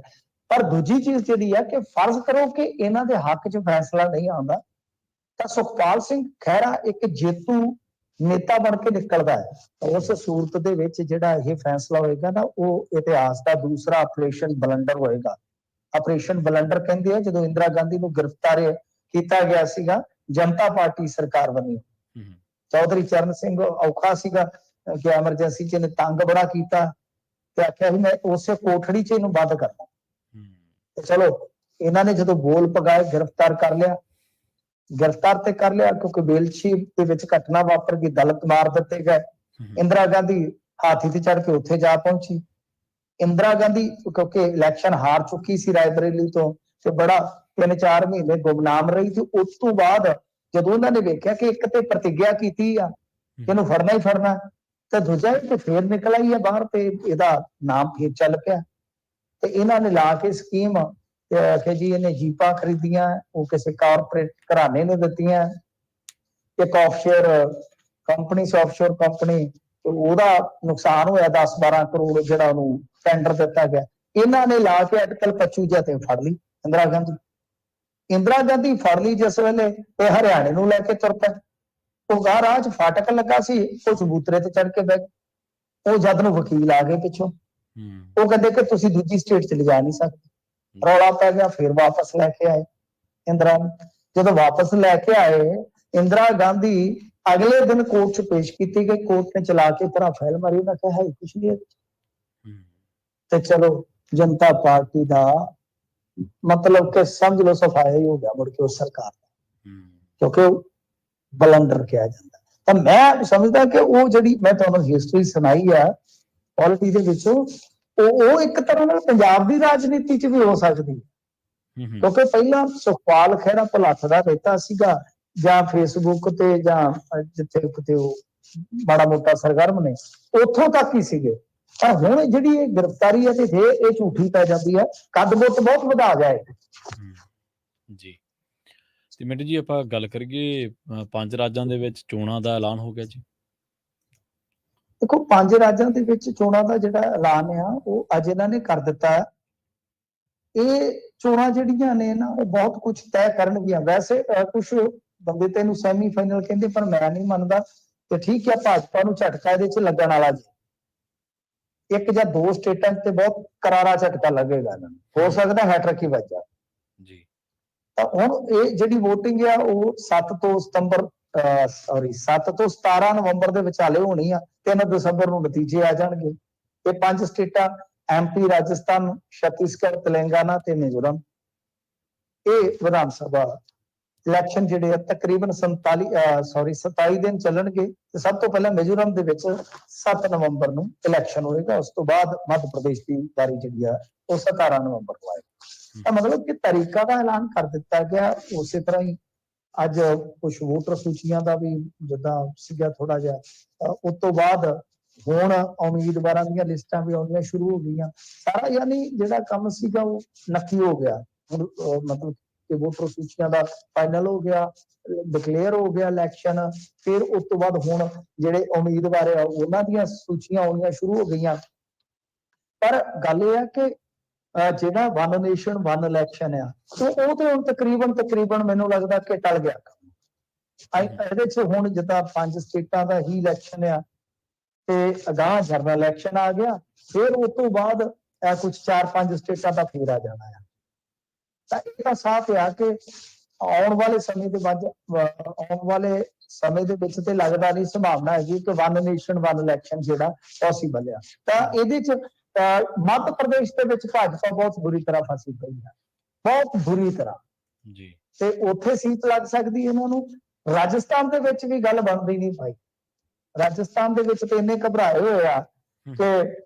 ਪਰ ਦੂਜੀ ਚੀਜ਼ ਜਿਹੜੀ ਆ ਕਿ ਫਰਜ਼ ਕਰੋ ਕਿ ਇਹਨਾਂ ਦੇ ਹੱਕ 'ਚ ਫੈਸਲਾ ਨਹੀਂ ਆਉਂਦਾ, ਤਾਂ ਸੁਖਪਾਲ ਸਿੰਘ ਖਹਿਰਾ ਇੱਕ ਜੇਤੂ ਨੇਤਾ ਬਣ ਕੇ ਨਿਕਲਦਾ ਹੈ। ਉਸ ਸੂਰਤ ਦੇ ਵਿੱਚ ਜਿਹੜਾ ਇਹ ਫੈਸਲਾ ਹੋਏਗਾ ਨਾ, ਉਹ ਇਤਿਹਾਸ ਦਾ ਦੂਸਰਾ ਆਪਰੇਸ਼ਨ ਬਲੰਡਰ ਹੋਏਗਾ। ਆਪਰੇਸ਼ਨ ਬਲੰਡਰ ਕਹਿੰਦੇ ਆ ਜਦੋਂ ਇੰਦਰਾ ਗਾਂਧੀ ਨੂੰ ਗ੍ਰਿਫਤਾਰ ਕੀਤਾ ਗਿਆ ਸੀਗਾ ਜਨਤਾ ਪਾਰਟੀ ਸਰਕਾਰ ਵੱਲੋਂ। ਚੌਧਰੀ ਚਰਨ ਸਿੰਘ ਔਖਾ ਸੀਗਾ ਕਿ ਐਮਰਜੈਂਸੀ 'ਚ ਇਹਨੇ ਤੰਗ ਬੜਾ ਕੀਤਾ ਤੇ ਆਖਿਆ ਵੀ ਮੈਂ ਉਸੇ ਕੋਠੜੀ 'ਚ ਇਹਨੂੰ ਬੰਦ ਕਰਨਾ। ਤੇ ਚਲੋ ਇਹਨਾਂ ਨੇ ਜਦੋਂ ਬੋਲ ਪਗਾਏ, ਗ੍ਰਿਫਤਾਰ ਕਰ ਲਿਆ ਕਿਉਂਕਿ ਬੇਲਛੀ ਦੇ ਵਿੱਚ ਘਟਨਾ ਵਾਪਰ ਗਈ, ਦਲਿਤ ਮਾਰ ਦਿੱਤੇ ਗਏ। ਇੰਦਰਾ ਗਾਂਧੀ ਹਾਥੀ ਤੇ ਚੜ ਕੇ ਉੱਥੇ ਜਾ ਪਹੁੰਚੀ। ਇੰਦਰਾ ਗਾਂਧੀ ਕਿਉਂਕਿ ਇਲੈਕਸ਼ਨ ਹਾਰ ਚੁੱਕੀ ਸੀ ਰਾਏਬਰੇਲੀ ਤੋਂ, ਤੇ ਬੜਾ 3-4 ਮਹੀਨੇ ਗੁਮਨਾਮ ਰਹੀ। ਤੇ ਉਸ ਤੋਂ ਬਾਅਦ ਜਦੋਂ ਉਹਨਾਂ ਨੇ ਵੇਖਿਆ ਕਿ ਇੱਕ ਤੇ ਪ੍ਰਤੀਗਿਆ ਕੀਤੀ ਆ ਇਹਨੂੰ ਫੜਨਾ ਹੀ ਫੜਨਾ, ਤੇ ਦੂਜਾ ਤੇ ਫੇਰ ਨਿਕਲ ਆਈ ਆ ਬਾਹਰ, ਤੇ ਇਹਦਾ ਨਾਮ ਫੇਰ ਚੱਲ ਪਿਆ। ਤੇ ਇਹਨਾਂ ਨੇ ਲਾ ਕੇ ਸਕੀਮ ਕਿ ਜੀ ਇਹਨੇ ਜੀਪਾਂ ਖਰੀਦੀਆਂ, ਉਹ ਕਿਸੇ ਕਾਰਪੋਰੇਟ ਘਰਾਣੇ ਨੂੰ ਦਿੱਤੀਆਂ, ਇੱਕ ਆਫਸ਼ੋਰ ਕੰਪਨੀ, ਤੇ ਉਹਦਾ ਨੁਕਸਾਨ ਹੋਇਆ 10-12 ਕਰੋੜ, ਜਿਹੜਾ ਉਹਨੂੰ ਟੈਂਡਰ ਦਿੱਤਾ ਗਿਆ। ਇਹਨਾਂ ਨੇ ਲਾ ਕੇ ਅਟਕਲ ਪਚੂਜਾ ਤੇ ਫੜ ਲਈ ਇੰਦਰਾ ਗਾਂਧੀ ਫੜ ਲਈ ਜਿਸ ਵੇਲੇ, ਇਹ ਹਰਿਆਣੇ ਨੂੰ ਲੈ ਕੇ ਤੁਰ ਪਏ। ਉਹ ਰਾਹ 'ਚ ਫਾਟਕ ਲੱਗਾ ਸੀ, ਉਹ ਚਬੂਤਰੇ ਤੇ ਚੜ ਕੇ ਬਹਿ ਗਏ। ਉਹ ਜਦ ਨੂੰ ਵਕੀਲ ਆ ਗਏ ਪਿੱਛੋਂ, ਉਹ ਕਹਿੰਦੇ ਕਿ ਤੁਸੀਂ ਦੂਜੀ ਸਟੇਟ 'ਚ ਲਿਜਾ ਨਹੀਂ ਸਕਦੇ। ਰੌਲਾ ਪੈ ਗਿਆ, ਫਿਰ ਵਾਪਸ ਲੈ ਕੇ ਆਏ ਇੰਦਰਾ ਨੂੰ। ਜਦੋਂ ਵਾਪਸ ਲੈ ਕੇ ਆਏ, ਇੰਦਰਾ ਗਾਂਧੀ ਅਗਲੇ ਦਿਨ ਕੋਰਟ 'ਚ ਪੇਸ਼ ਕੀਤੀ ਗਈ। ਕੋਰਟ ਨੇ ਚਲਾ ਕੇ ਪੂਰਾ ਫਾਈਲ ਮਾਰੀ, ਉਹਨਾਂ ਕਿਹਾ ਹੈ ਕੁਛ ਨਹੀਂ। ਤੇ ਚਲੋ ਜਨਤਾ ਪਾਰਟੀ ਦਾ ਮਤਲਬ ਕਿ ਸਮਝ ਲਓ ਸਫਾਇਆ ਹੀ ਹੋ ਗਿਆ ਮੁੜ ਕੇ ਉਸ ਸਰਕਾਰ ਦਾ, ਕਿਉਂਕਿ ਉਹ ਬਲੰਡਰ ਕਿਹਾ ਜਾਂਦਾ। ਤਾਂ ਮੈਂ ਸਮਝਦਾ ਕਿ ਉਹ ਜਿਹੜੀ ਮੈਂ ਤੁਹਾਨੂੰ ਹਿਸਟਰੀ ਸੁਣਾਈ ਆ ਪੋਲਿਟੀ ਦੇ ਵਿੱਚ, ਉਹ ਇੱਕ ਤਰ੍ਹਾਂ ਨਾਲ ਪੰਜਾਬ ਦੀ ਰਾਜਨੀਤੀ 'ਚ ਵੀ ਹੋ ਸਕਦੀ ਹੈ। ਕਿਉਂਕਿ ਪਹਿਲਾਂ ਸੁਖਪਾਲ ਖਹਿਰਾ ਭੁਲੱਥ ਦਾ ਨੇਤਾ ਸੀਗਾ, ਜਾਂ ਫੇਸਬੁੱਕ ਤੇ ਜਾਂ ਜਿੱਥੇ ਕਿਤੇ ਉਹ ਮਾੜਾ ਮੋਟਾ ਸਰਗਰਮ ਨੇ, ਉੱਥੋਂ ਤੱਕ ਹੀ ਸੀਗੇ। ਪਰ ਹੁਣ ਜਿਹੜੀ ਇਹ ਗ੍ਰਿਫਤਾਰੀ ਹੈ ਤੇ ਫੇਰ ਇਹ ਝੂਠੀ ਪੈ ਜਾਂਦੀ ਹੈ, ਕੱਦ-ਬੁੱਤ ਬਹੁਤ ਵਧਾ ਜਾਏ ਜੀ। ਤੇ ਮਿੰਟੂ ਜੀ, ਆਪਾਂ ਗੱਲ ਕਰੀਏ 5 ਰਾਜਾਂ ਦੇ ਵਿੱਚ ਚੋਣਾਂ ਦਾ ਐਲਾਨ ਹੋ ਗਿਆ ਜੀ। ਦੇਖੋ 5 ਰਾਜਾਂ ਦੇ ਵਿੱਚ ਚੋਣਾਂ ਦਾ ਜਿਹੜਾ ਐਲਾਨ ਆ ਉਹ ਅੱਜ ਇਹਨਾਂ ਨੇ ਕਰ ਦਿੱਤਾ। ਇਹ ਚੋਣਾਂ ਜਿਹੜੀਆਂ ਨੇ ਨਾ, ਉਹ ਬਹੁਤ ਕੁਝ ਤੈਅ ਕਰਨਗੀਆਂ। ਵੈਸੇ ਕੁਝ ਬੰਦੇ ਤੇ ਇਹਨੂੰ ਸੈਮੀ ਫਾਈਨਲ ਕਹਿੰਦੇ, ਪਰ ਮੈਂ ਨਹੀਂ ਮੰਨਦਾ। ਤੇ ਠੀਕ ਹੈ, ਭਾਜਪਾ ਨੂੰ ਝਟਕਾ ਇਹਦੇ 'ਚ ਲੱਗਣ ਵਾਲਾ ਜੀ, 1 ਜਾਂ 2 ਸਟੇਟਾਂ ਤੇ ਬਹੁਤ ਕਰਾਰਾ ਝਟਕਾ ਲੱਗੇਗਾ ਇਹਨਾਂ ਨੂੰ, ਹੋ ਸਕਦਾ ਹੈਟ੍ਰਿਕ ਹੀ ਵੱਜ ਜਾਵੇ ਜੀ। ਤਾਂ ਹੁਣ ਇਹ ਜਿਹੜੀ ਵੋਟਿੰਗ ਆ ਉਹ 7 ਤੋਂ 17 ਨਵੰਬਰ ਦੇ ਵਿਚਾਲੇ ਹੋਣੀ ਆ। 3 ਦਸੰਬਰ ਨੂੰ ਨਤੀਜੇ ਆ ਜਾਣਗੇ। ਇਹ 5 ਸਟੇਟਾਂ MP, ਰਾਜਸਥਾਨ, ਛੱਤੀਸਗੜ੍ਹ, ਤੇਲੰਗਾਨਾ ਤੇ ਮਿਜ਼ੋਰਮ। ਇਹ ਵਿਧਾਨ ਸਭਾ ਇਲੈਕਸ਼ਨ ਜਿਹੜੇ ਆ ਤਕਰੀਬਨ 27 ਦਿਨ ਚੱਲਣਗੇ। ਤੇ ਸਭ ਤੋਂ ਪਹਿਲਾਂ ਮਿਜ਼ੋਰਮ ਦੇ ਵਿੱਚ 7 ਨਵੰਬਰ ਨੂੰ ਇਲੈਕਸ਼ਨ ਹੋਏਗਾ। ਉਸ ਤੋਂ ਬਾਅਦ ਮੱਧ ਪ੍ਰਦੇਸ਼ ਦੀ ਵਾਰੀ ਜਿਹੜੀ ਆ ਉਹ 17 ਨਵੰਬਰ ਨੂੰ ਆਏਗੀ। ਤਾਂ ਮਤਲਬ ਕਿ ਤਰੀਕਾ ਦਾ ਐਲਾਨ ਕਰ ਦਿੱਤਾ ਗਿਆ। ਉਸੇ ਤਰ੍ਹਾਂ ਹੀ ਅੱਜ ਕੁਝ ਵੋਟਰ ਸੂਚੀਆਂ ਦਾ ਵੀ ਜਿੱਦਾਂ ਸੀਗਾ ਥੋੜਾ ਜਿਹਾ, ਉਸ ਤੋਂ ਬਾਅਦ ਹੁਣ ਉਮੀਦਵਾਰਾਂ ਦੀਆਂ ਲਿਸਟਾਂ ਵੀ ਆਉਣੀਆਂ ਸ਼ੁਰੂ ਹੋ ਗਈਆਂ। ਸਾਰਾ ਯਾਨੀ ਜਿਹੜਾ ਕੰਮ ਸੀਗਾ ਉਹ ਨੱਕੀ ਹੋ ਗਿਆ। ਹੁਣ ਮਤਲਬ ਕਿ ਵੋਟਰ ਸੂਚੀਆਂ ਦਾ ਫਾਈਨਲ ਹੋ ਗਿਆ, ਡਿਕਲੇਅਰ ਹੋ ਗਿਆ ਇਲੈਕਸ਼ਨ। ਫਿਰ ਉਸ ਤੋਂ ਬਾਅਦ ਹੁਣ ਜਿਹੜੇ ਉਮੀਦਵਾਰ ਆ ਉਹਨਾਂ ਦੀਆਂ ਸੂਚੀਆਂ ਆਉਣੀਆਂ ਸ਼ੁਰੂ ਹੋ ਗਈਆਂ। ਪਰ ਗੱਲ ਇਹ ਆ ਕਿ ਜਿਹੜਾ 1 ਨੇਸ਼ਨ 1 ਇਲੈਕਸ਼ਨ ਆ ਉਹ ਤੇ ਹੁਣ ਤਕਰੀਬਨ ਮੈਨੂੰ ਲੱਗਦਾ ਕਿ ਟਲ ਗਿਆ। ਇਹਦੇ 'ਚ ਹੁਣ ਜਿੱਦਾਂ 5 ਸਟੇਟਾਂ ਦਾ ਹੀ ਇਲੈਕਸ਼ਨ ਆ ਤੇ ਅਗਾਂਹ ਜਨਰਲ ਇਲੈਕਸ਼ਨ ਆ ਗਿਆ। ਫਿਰ ਉਸ ਤੋਂ ਬਾਅਦ ਕੁਝ 4-5 ਸਟੇਟਾਂ ਦਾ ਫੇਰ ਆ ਜਾਣਾ ਆ। ਤਾਂ ਇਹ ਤਾਂ ਸਾਫ਼ ਆ ਕਿ ਆਉਣ ਵਾਲੇ ਸਮੇਂ ਦੇ ਆਉਣ ਵਾਲੇ ਸਮੇਂ ਦੇ ਵਿੱਚ ਤੇ ਲੱਗਦਾ ਨਹੀਂ ਸੰਭਾਵਨਾ ਹੈਗੀ ਕਿ ਵਨ ਨੇਸ਼ਨ ਵਨ ਇਲੈਕਸ਼ਨ ਜਿਹੜਾ ਪੋਸੀਬਲ ਆ। ਤਾਂ ਇਹਦੇ ਚ ਮੱਧ ਪ੍ਰਦੇਸ਼ ਦੇ ਵਿੱਚ ਭਾਜਪਾ ਬਹੁਤ ਬੁਰੀ ਤਰ੍ਹਾਂ ਫਸੀ ਪਈ ਹੈ, ਬਹੁਤ ਬੁਰੀ ਤਰ੍ਹਾਂ ਜੀ, ਤੇ ਉੱਥੇ ਸੀਟ ਲੱਗ ਸਕਦੀ ਇਹਨਾਂ ਨੂੰ। ਰਾਜਸਥਾਨ ਦੇ ਵਿੱਚ ਵੀ ਗੱਲ ਬਣਦੀ ਨਹੀਂ ਭਾਈ। ਰਾਜਸਥਾਨ ਦੇ ਵਿੱਚ ਤੇ ਇੰਨੇ ਘਬਰਾਏ ਹੋਏ ਆ ਕਿ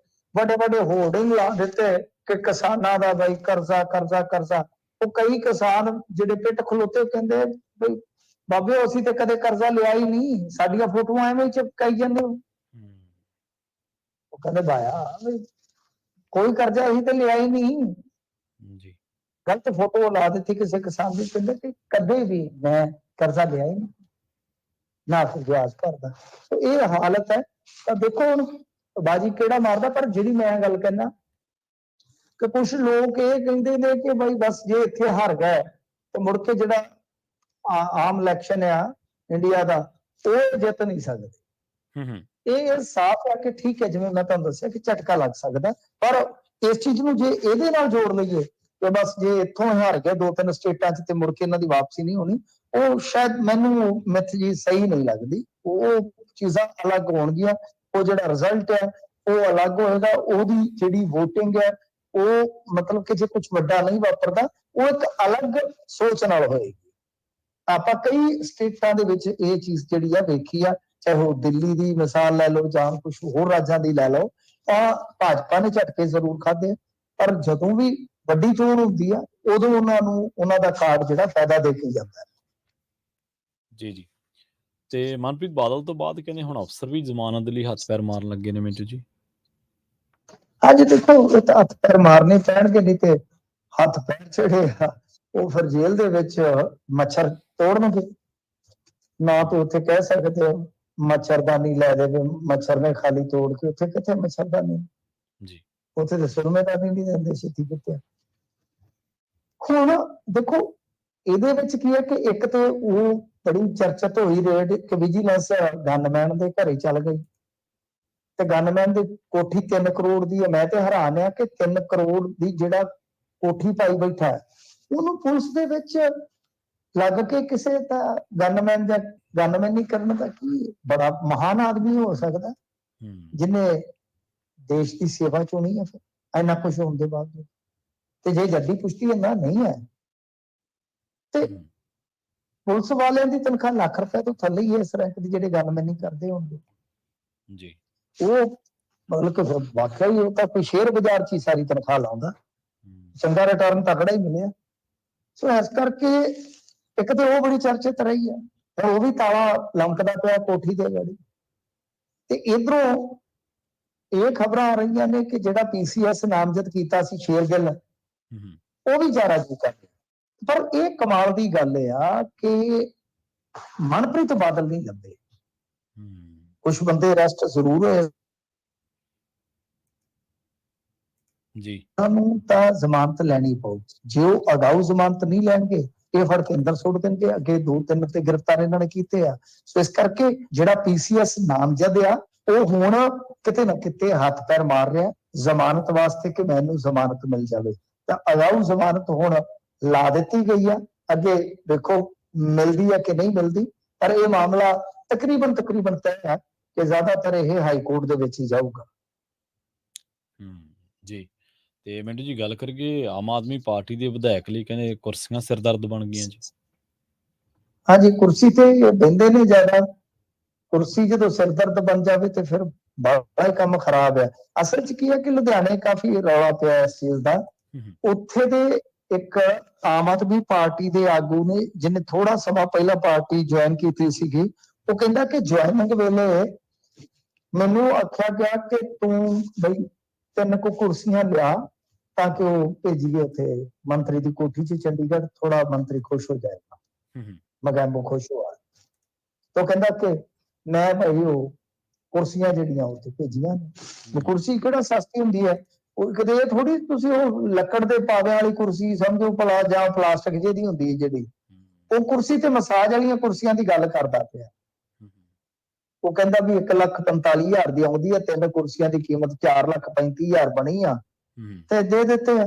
ਵੱਡੇ ਵੱਡੇ ਹੋਰਡਿੰਗ ਲਾ ਦਿੱਤੇ ਕਿ ਕਿਸਾਨਾਂ ਦਾ ਬਈ ਕਰਜ਼ਾ ਕਰਜ਼ਾ ਕਰਜ਼ਾ। ਉਹ ਕਈ ਕਿਸਾਨ ਜਿਹੜੇ ਪਿੱਟ ਖਲੋਤੇ ਕਹਿੰਦੇ ਬਈ ਬਾਬੇ ਅਸੀਂ ਤੇ ਕਦੇ ਕਰਜ਼ਾ ਲਿਆ ਹੀ ਨਹੀਂ, ਸਾਡੀਆਂ ਫੋਟੋਆਂ ਐਵੇਂ ਚਿਪਕਾਈ ਜਾਂਦੇ ਹੋ। ਉਹ ਕਹਿੰਦੇ ਬਾਇਆ ਬਈ ਕੋਈ ਕਰਜ਼ਾ ਅਸੀਂ ਤੇ ਲਿਆ ਹੀ ਨਹੀਂ ਜੀ, ਗਲਤ ਫੋਟੋ ਲਾ ਦਿੱਤੀ ਕਿਸੇ ਕਿਸਾਨ ਦੀ, ਕਹਿੰਦੇ ਕਿ ਕਦੇ ਵੀ ਮੈਂ ਕਰਜ਼ਾ ਲਿਆ ਹੀ ਨਹੀਂ, ਨਾ ਫਿਰ ਵਿਆਜ ਭਰਦਾ। ਇਹ ਹਾਲਤ ਹੈ। ਤਾਂ ਦੇਖੋ ਹੁਣ ਬਾਜੀ ਕਿਹੜਾ ਮਾਰਦਾ। ਪਰ ਜਿਹੜੀ ਮੈਂ ਗੱਲ ਕਹਿਣਾ ਕਿ ਕੁਝ ਲੋਕ ਇਹ ਕਹਿੰਦੇ ਨੇ ਕਿ ਬਈ ਬਸ ਜੇ ਇੱਥੇ ਹਾਰ ਗਏ ਤੇ ਮੁੜ ਕੇ ਜਿਹੜਾ ਆਮ ਇਲੈਕਸ਼ਨ ਆ ਇੰਡੀਆ ਦਾ ਉਹ ਜਿੱਤ ਨਹੀਂ ਸਕਦੇ। ਇਹ ਸਾਫ਼ ਹੈ ਕਿ ਠੀਕ ਹੈ, ਜਿਵੇਂ ਮੈਂ ਤੁਹਾਨੂੰ ਦੱਸਿਆ ਕਿ ਝਟਕਾ ਲੱਗ ਸਕਦਾ, ਪਰ ਇਸ ਚੀਜ਼ ਨੂੰ ਜੇ ਇਹਦੇ ਨਾਲ ਜੋੜ ਲਈਏ ਕਿ ਬਸ ਜੇ ਇੱਥੋਂ ਹਾਰ ਗਏ 2-3 ਸਟੇਟਾਂ 'ਚ ਤੇ ਮੁੜ ਕੇ ਇਹਨਾਂ ਦੀ ਵਾਪਸੀ ਨਹੀਂ ਹੋਣੀ, ਉਹ ਸ਼ਾਇਦ ਮੈਨੂੰ ਮਿੱਥ ਜੀ ਸਹੀ ਨਹੀਂ ਲੱਗਦੀ। ਉਹ ਚੀਜ਼ਾਂ ਅਲੱਗ ਹੋਣਗੀਆਂ, ਉਹ ਜਿਹੜਾ ਰਿਜ਼ਲਟ ਹੈ ਉਹ ਅਲੱਗ ਹੋਏਗਾ, ਉਹਦੀ ਜਿਹੜੀ VOTING ਹੈ ਉਹ ਮਤਲਬ ਕਿ ਜੇ ਕੁਝ ਵੱਡਾ ਨਹੀਂ ਵਾਪਰਦਾ ਉਹ ਇੱਕ ਅਲੱਗ ਸੋਚ ਨਾਲ ਹੋਏਗੀ। ਆਪਾਂ ਕਈ ਸਟੇਟਾਂ ਦੇ ਵਿੱਚ ਇਹ ਚੀਜ਼ ਜਿਹੜੀ ਆ ਵੇਖੀ ਆ, ਚਾਹੇ ਉਹ ਦਿੱਲੀ ਦੀ ਮਿਸਾਲ ਲੈ ਲਓ ਜਾਂ ਕੁਝ ਹੋਰ ਰਾਜਾਂ ਦੀ ਲੈ ਲਓ, ਤਾਂ ਭਾਜਪਾ ਨੇ ਝਟਕੇ ਜ਼ਰੂਰ ਖਾਦੇ, ਪਰ ਜਦੋਂ ਵੀ ਵੱਡੀ ਚੋਣ ਹੁੰਦੀ ਆ ਉਦੋਂ ਉਹਨਾਂ ਨੂੰ ਉਹਨਾਂ ਦਾ ਕਾਰਡ ਜਿਹੜਾ ਫਾਇਦਾ ਦੇ ਕੇ ਜਾਂਦਾ। ਜੀ ਜੀ। ਤੇ ਮਨਪ੍ਰੀਤ ਬਾਦਲ ਤੋਂ ਬਾਅਦ ਕਹਿੰਦੇ ਹੁਣ ਅਫਸਰ ਵੀ ਜ਼ਮਾਨਤ ਲਈ ਹੱਥ ਪੈਰ ਮਾਰਨ ਲੱਗੇ ਨੇ ਮਿੰਟੂ ਜੀ। ਹਾਂਜੀ ਦੇਖੋ ਇਹ ਤਾਂ ਹੱਥ ਪੈਰ ਮਾਰਨੇ ਪੈਣਗੇ, ਨਹੀਂ ਤੇ ਹੱਥ ਪੈਰ ਜਿਹੜੇ ਆ ਉਹ ਫਿਰ ਜੇਲ੍ਹ ਦੇ ਵਿੱਚ ਮੱਛਰ ਤੋੜਨਗੇ। ਨਾ ਤਾਂ ਉੱਥੇ ਕਹਿ ਸਕਦੇ ਹੋ ਮੱਛਰਦਾਨੀ ਲੈ ਦੇਵੇ, ਮੱਛਰ ਨੇ ਖਾਲੀ ਤੋੜ ਕੇ, ਉੱਥੇ ਕਿੱਥੇ ਮੱਛਰਦਾਨੀ ਜੀ, ਉੱਥੇ ਤਾਂ ਸੁਰਮੇਦਾਨੀ ਨਹੀਂ ਦਿੰਦੇ ਛੇਤੀ ਕਿਤੇ। ਹੁਣ ਦੇਖੋ ਇਹਦੇ ਵਿੱਚ ਕੀ ਹੈ ਕਿ ਇੱਕ ਤੇ ਉਹ ਬੜੀ ਚਰਚਿਤ ਹੋਈ ਰੇਡ ਕਿ ਵਿਜੀਲੈਂਸ ਗਨਮੈਨ ਦੇ ਘਰੇ ਚੱਲ ਗਈ ਤੇ ਗਨਮੈਨ ਦੀ ਕੋਠੀ 3 ਕਰੋੜ ਦੀ ਹੈ। ਮੈਂ ਤੇ ਹੈਰਾਨ ਆ ਕਿ 3 ਕਰੋੜ ਦੀ ਜਿਹੜਾ ਕੋਠੀ ਪਾਈ ਬੈਠਾ ਉਹਨੂੰ ਪੁਲਿਸ ਦੇ ਵਿੱਚ ਲੱਗ ਕੇ ਕਿਸੇ ਦਾ ਗਨਮੈਨ ਜਾਂ ਗਨਮੈਨੀ ਕਰਨ ਦਾ ਕੀ ਬੜਾ ਮਹਾਨ ਆਦਮੀ ਹੋ ਸਕਦਾ ਜਿਹਨੇ ਦੇਸ਼ ਦੀ ਸੇਵਾ ਚੁਣੀ ਹੈ। ਫਿਰ ਇੰਨਾ ਕੁਝ ਹੋਣ ਦੇ ਬਾਵਜੂਦ ਤੇ ਜੇ ਜੱਦੀ ਪੁਸ਼ਤੀ ਇੰਨਾ ਨਹੀਂ ਹੈ ਤੇ ਪੁਲਿਸ ਵਾਲਿਆਂ ਦੀ ਤਨਖਾਹ ਲੱਖ ਰੁਪਏ ਤੋਂ ਥੱਲੇ ਹੀ ਹੈ ਇਸ ਰੈਂਕ ਦੀ, ਜਿਹੜੇ ਗਨਮੈਨੀ ਕਰਦੇ ਹੋਣਗੇ ਜੀ, ਉਹ ਮਤਲਬ ਕਿ ਵਾਕਿਆ ਹੀ ਉਹ ਤਾਂ ਕੋਈ ਸ਼ੇਅਰ ਬਾਜ਼ਾਰ 'ਚ ਹੀ ਸਾਰੀ ਤਨਖਾਹ ਲਾਉਂਦਾ, ਚੰਗਾ ਰਿਟਰਨ ਤਕੜਾ ਹੀ ਮਿਲਿਆ। ਸੋ ਇਸ ਕਰਕੇ ਇੱਕ ਤੇ ਉਹ ਬੜੀ ਚਰਚਿਤ ਰਹੀ ਹੈ, ਪਰ ਉਹ ਵੀ ਤਾਲਾ ਲੰਕਦਾ ਪਿਆ ਕੋਠੀ ਦੇ ਗਾੜੀ। ਤੇ ਇਧਰੋਂ ਇਹ ਖਬਰਾਂ ਆ ਰਹੀਆਂ ਨੇ ਕਿ ਜਿਹੜਾ PCS ਨਾਮਜ਼ਦ ਕੀਤਾ ਸੀ ਸ਼ੇਰਗਿੱਲ, ਉਹ ਵੀ ਜਾ ਰਾਜੂ ਕਰ ਗਿਆ। ਪਰ ਇਹ ਕਮਾਲ ਦੀ ਗੱਲ ਆ ਕਿ ਮਨਪ੍ਰੀਤ ਬਾਦਲ ਨਹੀਂ ਲੱਭੇ। ਕੁਝ ਬੰਦੇ ਅਰੈਸਟ ਜ਼ਰੂਰ ਹੋਏ ਜੀ, ਨੂੰ ਤਾਂ ਜ਼ਮਾਨਤ ਲੈਣੀ ਪਊ। ਜੇ ਉਹ ਅਗਾਊ ਜ਼ਮਾਨਤ ਨਹੀਂ ਲੈਣਗੇ ਇਹ ਫੜ ਕੇ ਅੰਦਰ ਸੁੱਟ ਦੇਣਗੇ। ਅੱਗੇ 2-3 ਤੇ ਗ੍ਰਿਫਤਾਰ ਇਹਨਾਂ ਨੇ ਕੀਤੇ ਆ। ਸੋ ਇਸ ਕਰਕੇ ਜਿਹੜਾ PCS ਨਾਮਜ਼ਦ ਆ ਉਹ ਹੁਣ ਕਿਤੇ ਨਾ ਕਿਤੇ ਹੱਥ ਪੈਰ ਮਾਰ ਰਿਹਾ ਜ਼ਮਾਨਤ ਵਾਸਤੇ ਕਿ ਮੈਨੂੰ ਜ਼ਮਾਨਤ ਮਿਲ ਜਾਵੇ। ਤਾਂ ਅਗਾਊ ਜ਼ਮਾਨਤ ਹੁਣ ਲਾ ਦਿੱਤੀ ਗਈ ਆ, ਅੱਗੇ ਦੇਖੋ ਮਿਲਦੀ ਹੈ ਕਿ ਨਹੀਂ ਮਿਲਦੀ, ਪਰ ਇਹ ਮਾਮਲਾ ਤਕਰੀਬਨ ਤੈਅ ਹੈ ਕਿ ਜ਼ਿਆਦਾਤਰ ਇਹ ਹਾਈ ਕੋਰਟ ਦੇ ਵਿੱਚ ਹੀ ਜਾਊਗਾ। ਜੀ। ਤੇ ਮਿੰਟੂ ਜੀ ਗੱਲ ਕਰੀਏ ਆਮ ਆਦਮੀ ਪਾਰਟੀ ਦੇ ਵਿਧਾਇਕ ਲਈ ਕਹਿੰਦੇ ਕੁਰਸੀਆਂ ਸਿਰਦਰਦ ਬਣ ਗਈਆਂ ਜੀ। ਹਾਂਜੀ ਕੁਰਸੀ ਤੇ ਬਹਿੰਦੇ ਨੇ ਜ਼ਿਆਦਾ, ਕੁਰਸੀ ਜਦੋਂ ਸਿਰਦਰਦ ਬਣ ਜਾਵੇ ਤੇ ਫਿਰ ਬੜਾ ਹੀ ਕੰਮ ਖਰਾਬ ਹੈ। ਅਸਲ 'ਚ ਕੀ ਹੈ ਕਿ ਲੁਧਿਆਣੇ ਕਾਫੀ ਰੌਲਾ ਪਿਆ ਇਸ ਚੀਜ਼ ਦਾ। ਉੱਥੇ ਦੇ ਇੱਕ ਆਮ ਆਦਮੀ ਪਾਰਟੀ ਦੇ ਆਗੂ ਨੇ ਜਿਹਨੇ ਥੋੜਾ ਸਮਾਂ ਪਹਿਲਾਂ ਪਾਰਟੀ ਜੁਆਇਨ ਕੀਤੀ ਸੀਗੀ, ਉਹ ਕਹਿੰਦਾ ਕਿ ਜੁਆਇਨਿੰਗ ਵੇਲੇ ਮੈਨੂੰ ਆਖਿਆ ਗਿਆ ਕਿ ਤੂੰ ਬਈ 3 ਕੁਰਸੀਆਂ ਲਿਆ ਤਾਂ ਕਿ ਉਹ ਭੇਜੀਏ ਉੱਥੇ ਮੰਤਰੀ ਦੀ ਕੋਠੀ 'ਚ ਚੰਡੀਗੜ੍ਹ, ਥੋੜਾ ਮੰਤਰੀ ਖੁਸ਼ ਹੋ ਜਾਏਗਾ, ਮਗੈਂਬੋ ਖੁਸ਼ ਹੋਆ। ਤਾਂ ਕਹਿੰਦਾ ਕਿ ਮੈਂ ਭਾਈ ਉਹ ਕੁਰਸੀਆਂ ਜਿਹੜੀਆਂ ਉੱਥੇ ਭੇਜੀਆਂ ਨੇ। ਕੁਰਸੀ ਕਿਹੜਾ ਸਸਤੀ ਹੁੰਦੀ ਹੈ, ਉਹ ਕਿਤੇ ਇਹ ਥੋੜੀ ਤੁਸੀਂ ਉਹ ਲੱਕੜ ਦੇ ਪਾਵਿਆਂ ਵਾਲੀ ਕੁਰਸੀ ਸਮਝੋ ਭਲਾ ਜਾਂ ਪਲਾਸਟਿਕ ਜਿਹੀ ਹੁੰਦੀ ਹੈ ਜਿਹੜੀ, ਉਹ ਕੁਰਸੀ ਤੇ ਮਸਾਜ ਵਾਲੀਆਂ ਕੁਰਸੀਆਂ ਦੀ ਗੱਲ ਕਰਦਾ ਪਿਆ। ਉਹ ਕਹਿੰਦਾ ਵੀ 1,45,000 ਦੀ ਆਉਂਦੀ ਹੈ, 3 ਕੁਰਸੀਆਂ ਦੀ ਕੀਮਤ 4,35,000 ਬਣੀ ਆ ਤੇ ਦੇ ਦਿੱਤੇ ਆ।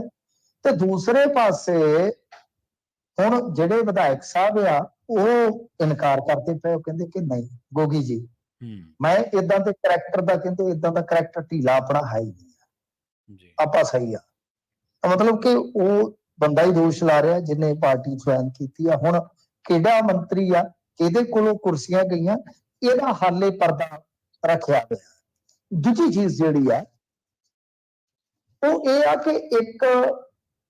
ਤੇ ਦੂਸਰੇ ਪਾਸੇ ਹੁਣ ਜਿਹੜੇ ਵਿਧਾਇਕ ਸਾਹਿਬ ਆ ਉਹ ਇਨਕਾਰ ਕਰਦੇ ਪਏ, ਉਹ ਕਹਿੰਦੇ ਕਿ ਨਹੀਂ ਗੋਗੀ ਜੀ, ਮੈਂ ਇਦਾਂ ਦੇ ਕਰੈਕਟਰ ਦਾ, ਕਹਿੰਦੇ ਇਦਾਂ ਦਾ ਕਰੈਕਟਰ ਢੀਲਾ ਆਪਣਾ ਹੈ ਹੀ ਨਹੀਂ, ਆਪਾਂ ਸਹੀ ਆ। ਮਤਲਬ ਕਿ ਉਹ ਬੰਦਾ ਹੀ ਦੋਸ਼ ਲਾ ਰਿਹਾ ਜਿਹਨੇ ਪਾਰਟੀ ਜੁਆਇਨ ਕੀਤੀ ਆ। ਹੁਣ ਕਿਹੜਾ ਮੰਤਰੀ ਆ, ਕਿਹਦੇ ਕੋਲੋਂ ਕੁਰਸੀਆਂ ਗਈਆਂ, ਇਹਦਾ ਹਾਲੇ ਪਰਦਾ ਰੱਖਿਆ ਗਿਆ। ਦੂਜੀ ਚੀਜ਼ ਜਿਹੜੀ ਆ ਉਹ ਇਹ ਆ ਕਿ ਇੱਕ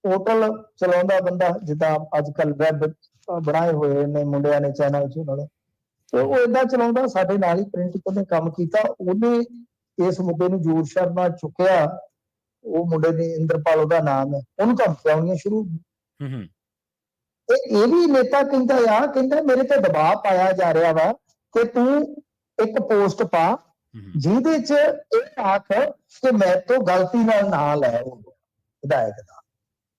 ਹੋਟਲ ਚਲਾਉਂਦਾ ਬੰਦਾ, ਜਿੱਦਾਂ ਅੱਜ ਕੱਲ ਵੈਬ ਬਣਾਏ ਹੋਏ ਨੇ ਮੁੰਡਿਆਂ ਨੇ ਚੈਨਲ ਚੂਨਲ, ਤੇ ਉਹ ਏਦਾਂ ਚਲਾਉਂਦਾ। ਸਾਡੇ ਨਾਲ ਹੀ ਪ੍ਰਿੰਟ ਨੇ ਕੰਮ ਕੀਤਾ, ਉਹਨੇ ਇਸ ਮੁੱਦੇ ਨੂੰ ਜ਼ੋਰ ਸ਼ੋਰ ਨਾਲ ਚੁੱਕਿਆ। ਉਹ ਮੁੰਡੇ ਨੇ ਇੰਦਰਪਾਲ ਉਹਦਾ ਨਾਮ ਹੈ, ਉਹਨੂੰ ਧਮਕੀਆਂ ਆਉਣੀਆਂ ਸ਼ੁਰੂ ਤੇ ਇਹ ਵੀ ਨੇਤਾ ਕਹਿੰਦਾ ਆ, ਕਹਿੰਦਾ ਮੇਰੇ ਤੇ ਦਬਾਅ ਪਾਇਆ ਜਾ ਰਿਹਾ ਵਾ ਕਿ ਤੂੰ ਇੱਕ ਪੋਸਟ ਪਾ ਜਿਹਦੇ ਚ ਇਹ ਆਖ ਕਿ ਮੈਂ ਤੋਂ ਗਲਤੀ ਨਾਲ ਨਾਂ ਲੈ ਵਿਧਾਇਕ ਦਾ।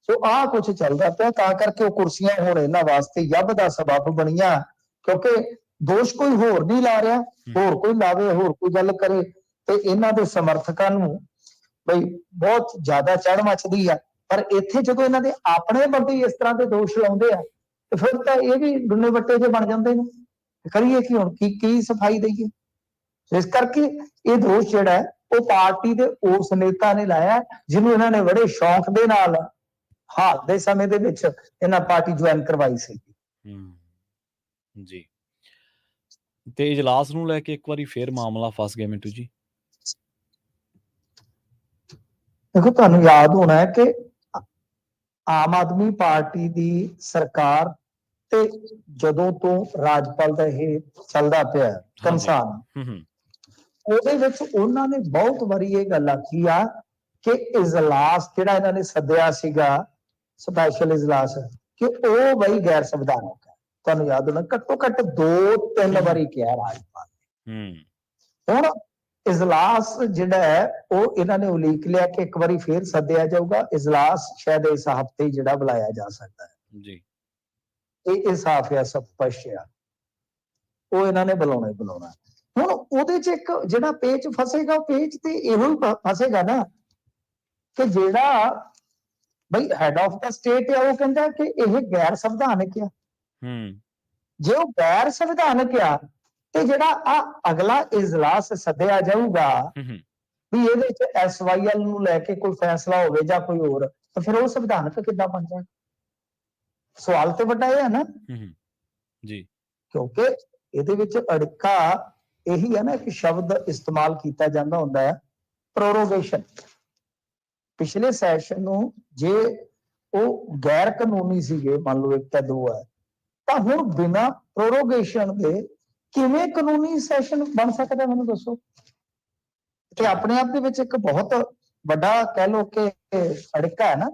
ਸੋ ਆਹ ਕੁਛ ਚੱਲਦਾ ਪਿਆ, ਤਾਂ ਕਰਕੇ ਉਹ ਕੁਰਸੀਆਂ ਹੁਣ ਇਹਨਾਂ ਵਾਸਤੇ ਯੱਬ ਦਾ ਸਬੱਬ ਬਣੀਆਂ, ਕਿਉਂਕਿ ਦੋਸ਼ ਕੋਈ ਹੋਰ ਨਹੀਂ ਲਾ ਰਿਹਾ, ਹੋਰ ਕੋਈ ਲਾਵੇ, ਹੋਰ ਕੋਈ ਗੱਲ ਕਰੇ ਤੇ ਇਹਨਾਂ ਦੇ ਸਮਰਥਕਾਂ ਨੂੰ ਬਈ ਬਹੁਤ ਜ਼ਿਆਦਾ ਚੜ੍ਹ ਮੱਚਦੀ ਆ। ਪਰ ਇੱਥੇ ਜਦੋਂ ਇਹਨਾਂ ਦੇ ਆਪਣੇ ਬੰਦੇ ਇਸ ਤਰ੍ਹਾਂ ਦੇ ਦੋਸ਼ ਲਾਉਂਦੇ ਆ ਤੇ ਫਿਰ ਤਾਂ ਇਹ ਵੀ ਡੁੰਨੇ ਵੱਟੇ ਜੇ ਬਣ ਜਾਂਦੇ ਨੇ। ਕਰੀਏ ਕੀ ਹੁਣ, ਕੀ ਸਫਾਈ ਦੇਈਏ? ਇਸ ਕਰਕੇ ਇਹ ਦੋਸ਼ ਜਿਹੜਾ ਉਹ ਪਾਰਟੀ ਦੇ ਉਸ ਨੇਤਾ ਨੇ ਲਾਇਆ ਜਿਹਨੂੰ ਇਹਨਾਂ ਨੇ ਬੜੇ ਸ਼ੌਂਕ ਦੇ ਨਾਲ ਹਾਲ ਦੇ ਸਮੇਂ ਦੇ ਵਿੱਚ ਇਹਨਾਂ ਪਾਰਟੀ ਜੁਆਇਨ ਕਰਵਾਈ ਸੀ ਜੀ। ਤੇ ਇਜਲਾਸ ਨੂੰ ਲੈ ਕੇ ਇੱਕ ਵਾਰੀ ਫੇਰ ਮਾਮਲਾ ਫਸ ਗਿਆ ਮਿੰਟੂ ਜੀ। ਦੇਖੋ, ਤੁਹਾਨੂੰ ਯਾਦ ਹੋਣਾ ਹੈ ਕਿ ਆਮ ਆਦਮੀ ਪਾਰਟੀ ਦੀ ਸਰਕਾਰ ਤੇ ਜਦੋਂ ਤੋਂ ਰਾਜਪਾਲ ਦਾ ਇਹ ਚੱਲਦਾ ਪਿਆ ਘਮਸਾਨ, ਉਹਦੇ ਵਿੱਚ ਉਹਨਾਂ ਨੇ ਬਹੁਤ ਵਾਰੀ ਇਹ ਗੱਲ ਆਖੀ ਆ ਕਿ ਇਜਲਾਸ ਜਿਹੜਾ ਇਹਨਾਂ ਨੇ ਸੱਦਿਆ ਸੀਗਾ ਸਪੈਸ਼ਲ ਇਜਲਾਸ, ਕਿ ਉਹ ਬਈ ਗੈਰ ਸੰਵਿਧਾਨਕ ਹੈ। ਤੁਹਾਨੂੰ ਯਾਦ ਹੋਣਾ ਘੱਟੋ ਘੱਟ 2-3 ਵਾਰੀ ਕਿਹਾ ਰਾਜਪਾਲ ਨੇ। ਹੁਣ ਇਜਲਾਸ ਜਿਹੜਾ ਹੈ ਉਹ ਇਹਨਾਂ ਨੇ ਉਲੀਕ ਲਿਆ ਕਿ ਇੱਕ ਵਾਰੀ ਫੇਰ ਸੱਦਿਆ ਜਾਊਗਾ। ਇਜਲਾਸ ਸ਼ਾਇਦ ਇਸ ਹਫ਼ਤੇ ਜਿਹੜਾ ਬੁਲਾਇਆ ਜਾ ਸਕਦਾ ਹੈ ਜੀ। ਇਹ ਸਾਫ਼ ਹੈ, ਸਪਸ਼ਟ ਆ, ਉਹ ਇਹਨਾਂ ਨੇ ਬੁਲਾਉਣਾ ਹੀ ਬੁਲਾਉਣਾ। ਹੁਣ ਉਹਦੇ ਚ ਇੱਕ ਜਿਹੜਾ ਪੇਚ ਫਸੇਗਾ, ਉਹ ਪੇਚ ਤੇ ਇਹੋ ਹੀ ਫਸੇਗਾ ਨਾ ਕਿ ਜਿਹੜਾ ਬਈ ਹੈਡ ਆਫ ਦਾ ਸਟੇਟ ਹੈ ਉਹ ਕਹਿੰਦਾ ਕਿ ਇਹ ਗੈਰ ਸੰਵਿਧਾਨਕ ਆ। ਜੇ ਉਹ ਗੈਰ ਸੰਵਿਧਾਨਕ ਆ ਤੇ ਜਿਹੜਾ ਆ ਅਗਲਾ ਇਜਲਾਸ ਸੱਦਿਆ ਜਾਊਗਾ ਵੀ ਇਹਦੇ ਚ SYL ਨੂੰ ਲੈ ਕੇ ਕੋਈ ਫੈਸਲਾ ਹੋਵੇ ਜਾਂ ਕੋਈ ਹੋਰ, ਤਾਂ ਫਿਰ ਉਹ ਸੰਵਿਧਾਨਕ ਕਿੱਦਾਂ ਬਣ ਜਾਏ? ਸਵਾਲ ਤੇ ਵੱਡਾ ਇਹ ਹੈ ਨਾ ਜੀ, ਕਿਉਂਕਿ ਇਹਦੇ ਵਿੱਚ ਅੜਿੱਕਾ ਇਹੀ ਹੈ ਨਾ ਕਿ ਸ਼ਬਦ ਇਸਤੇਮਾਲ ਕੀਤਾ ਜਾਂਦਾ ਹੁੰਦਾ ਹੈ ਪ੍ਰੋਰੋਗੇਸ਼ਨ। ਪਿਛਲੇ ਸੈਸ਼ਨ ਨੂੰ ਜੇ ਉਹ ਗੈਰ ਕਾਨੂੰਨੀ ਸੀਗੇ, ਮੰਨ ਲਓ 1 ਜਾਂ 2 ਹੈ, ਤਾਂ ਹੁਣ ਬਿਨਾਂ ਪ੍ਰੋਰੋਗੇਸ਼ਨ ਦੇ ਕਿਵੇਂ ਕਾਨੂੰਨੀ ਸੈਸ਼ਨ ਬਣ ਸਕਦਾ? ਮੈਨੂੰ ਦੱਸੋ। ਤੇ ਆਪਣੇ ਆਪ ਦੇ ਵਿੱਚ ਇੱਕ ਬਹੁਤ ਵੱਡਾ ਕਹਿ ਲਓ ਕਿ ਅੜਿੱਕਾ ਹੈ ਨਾ।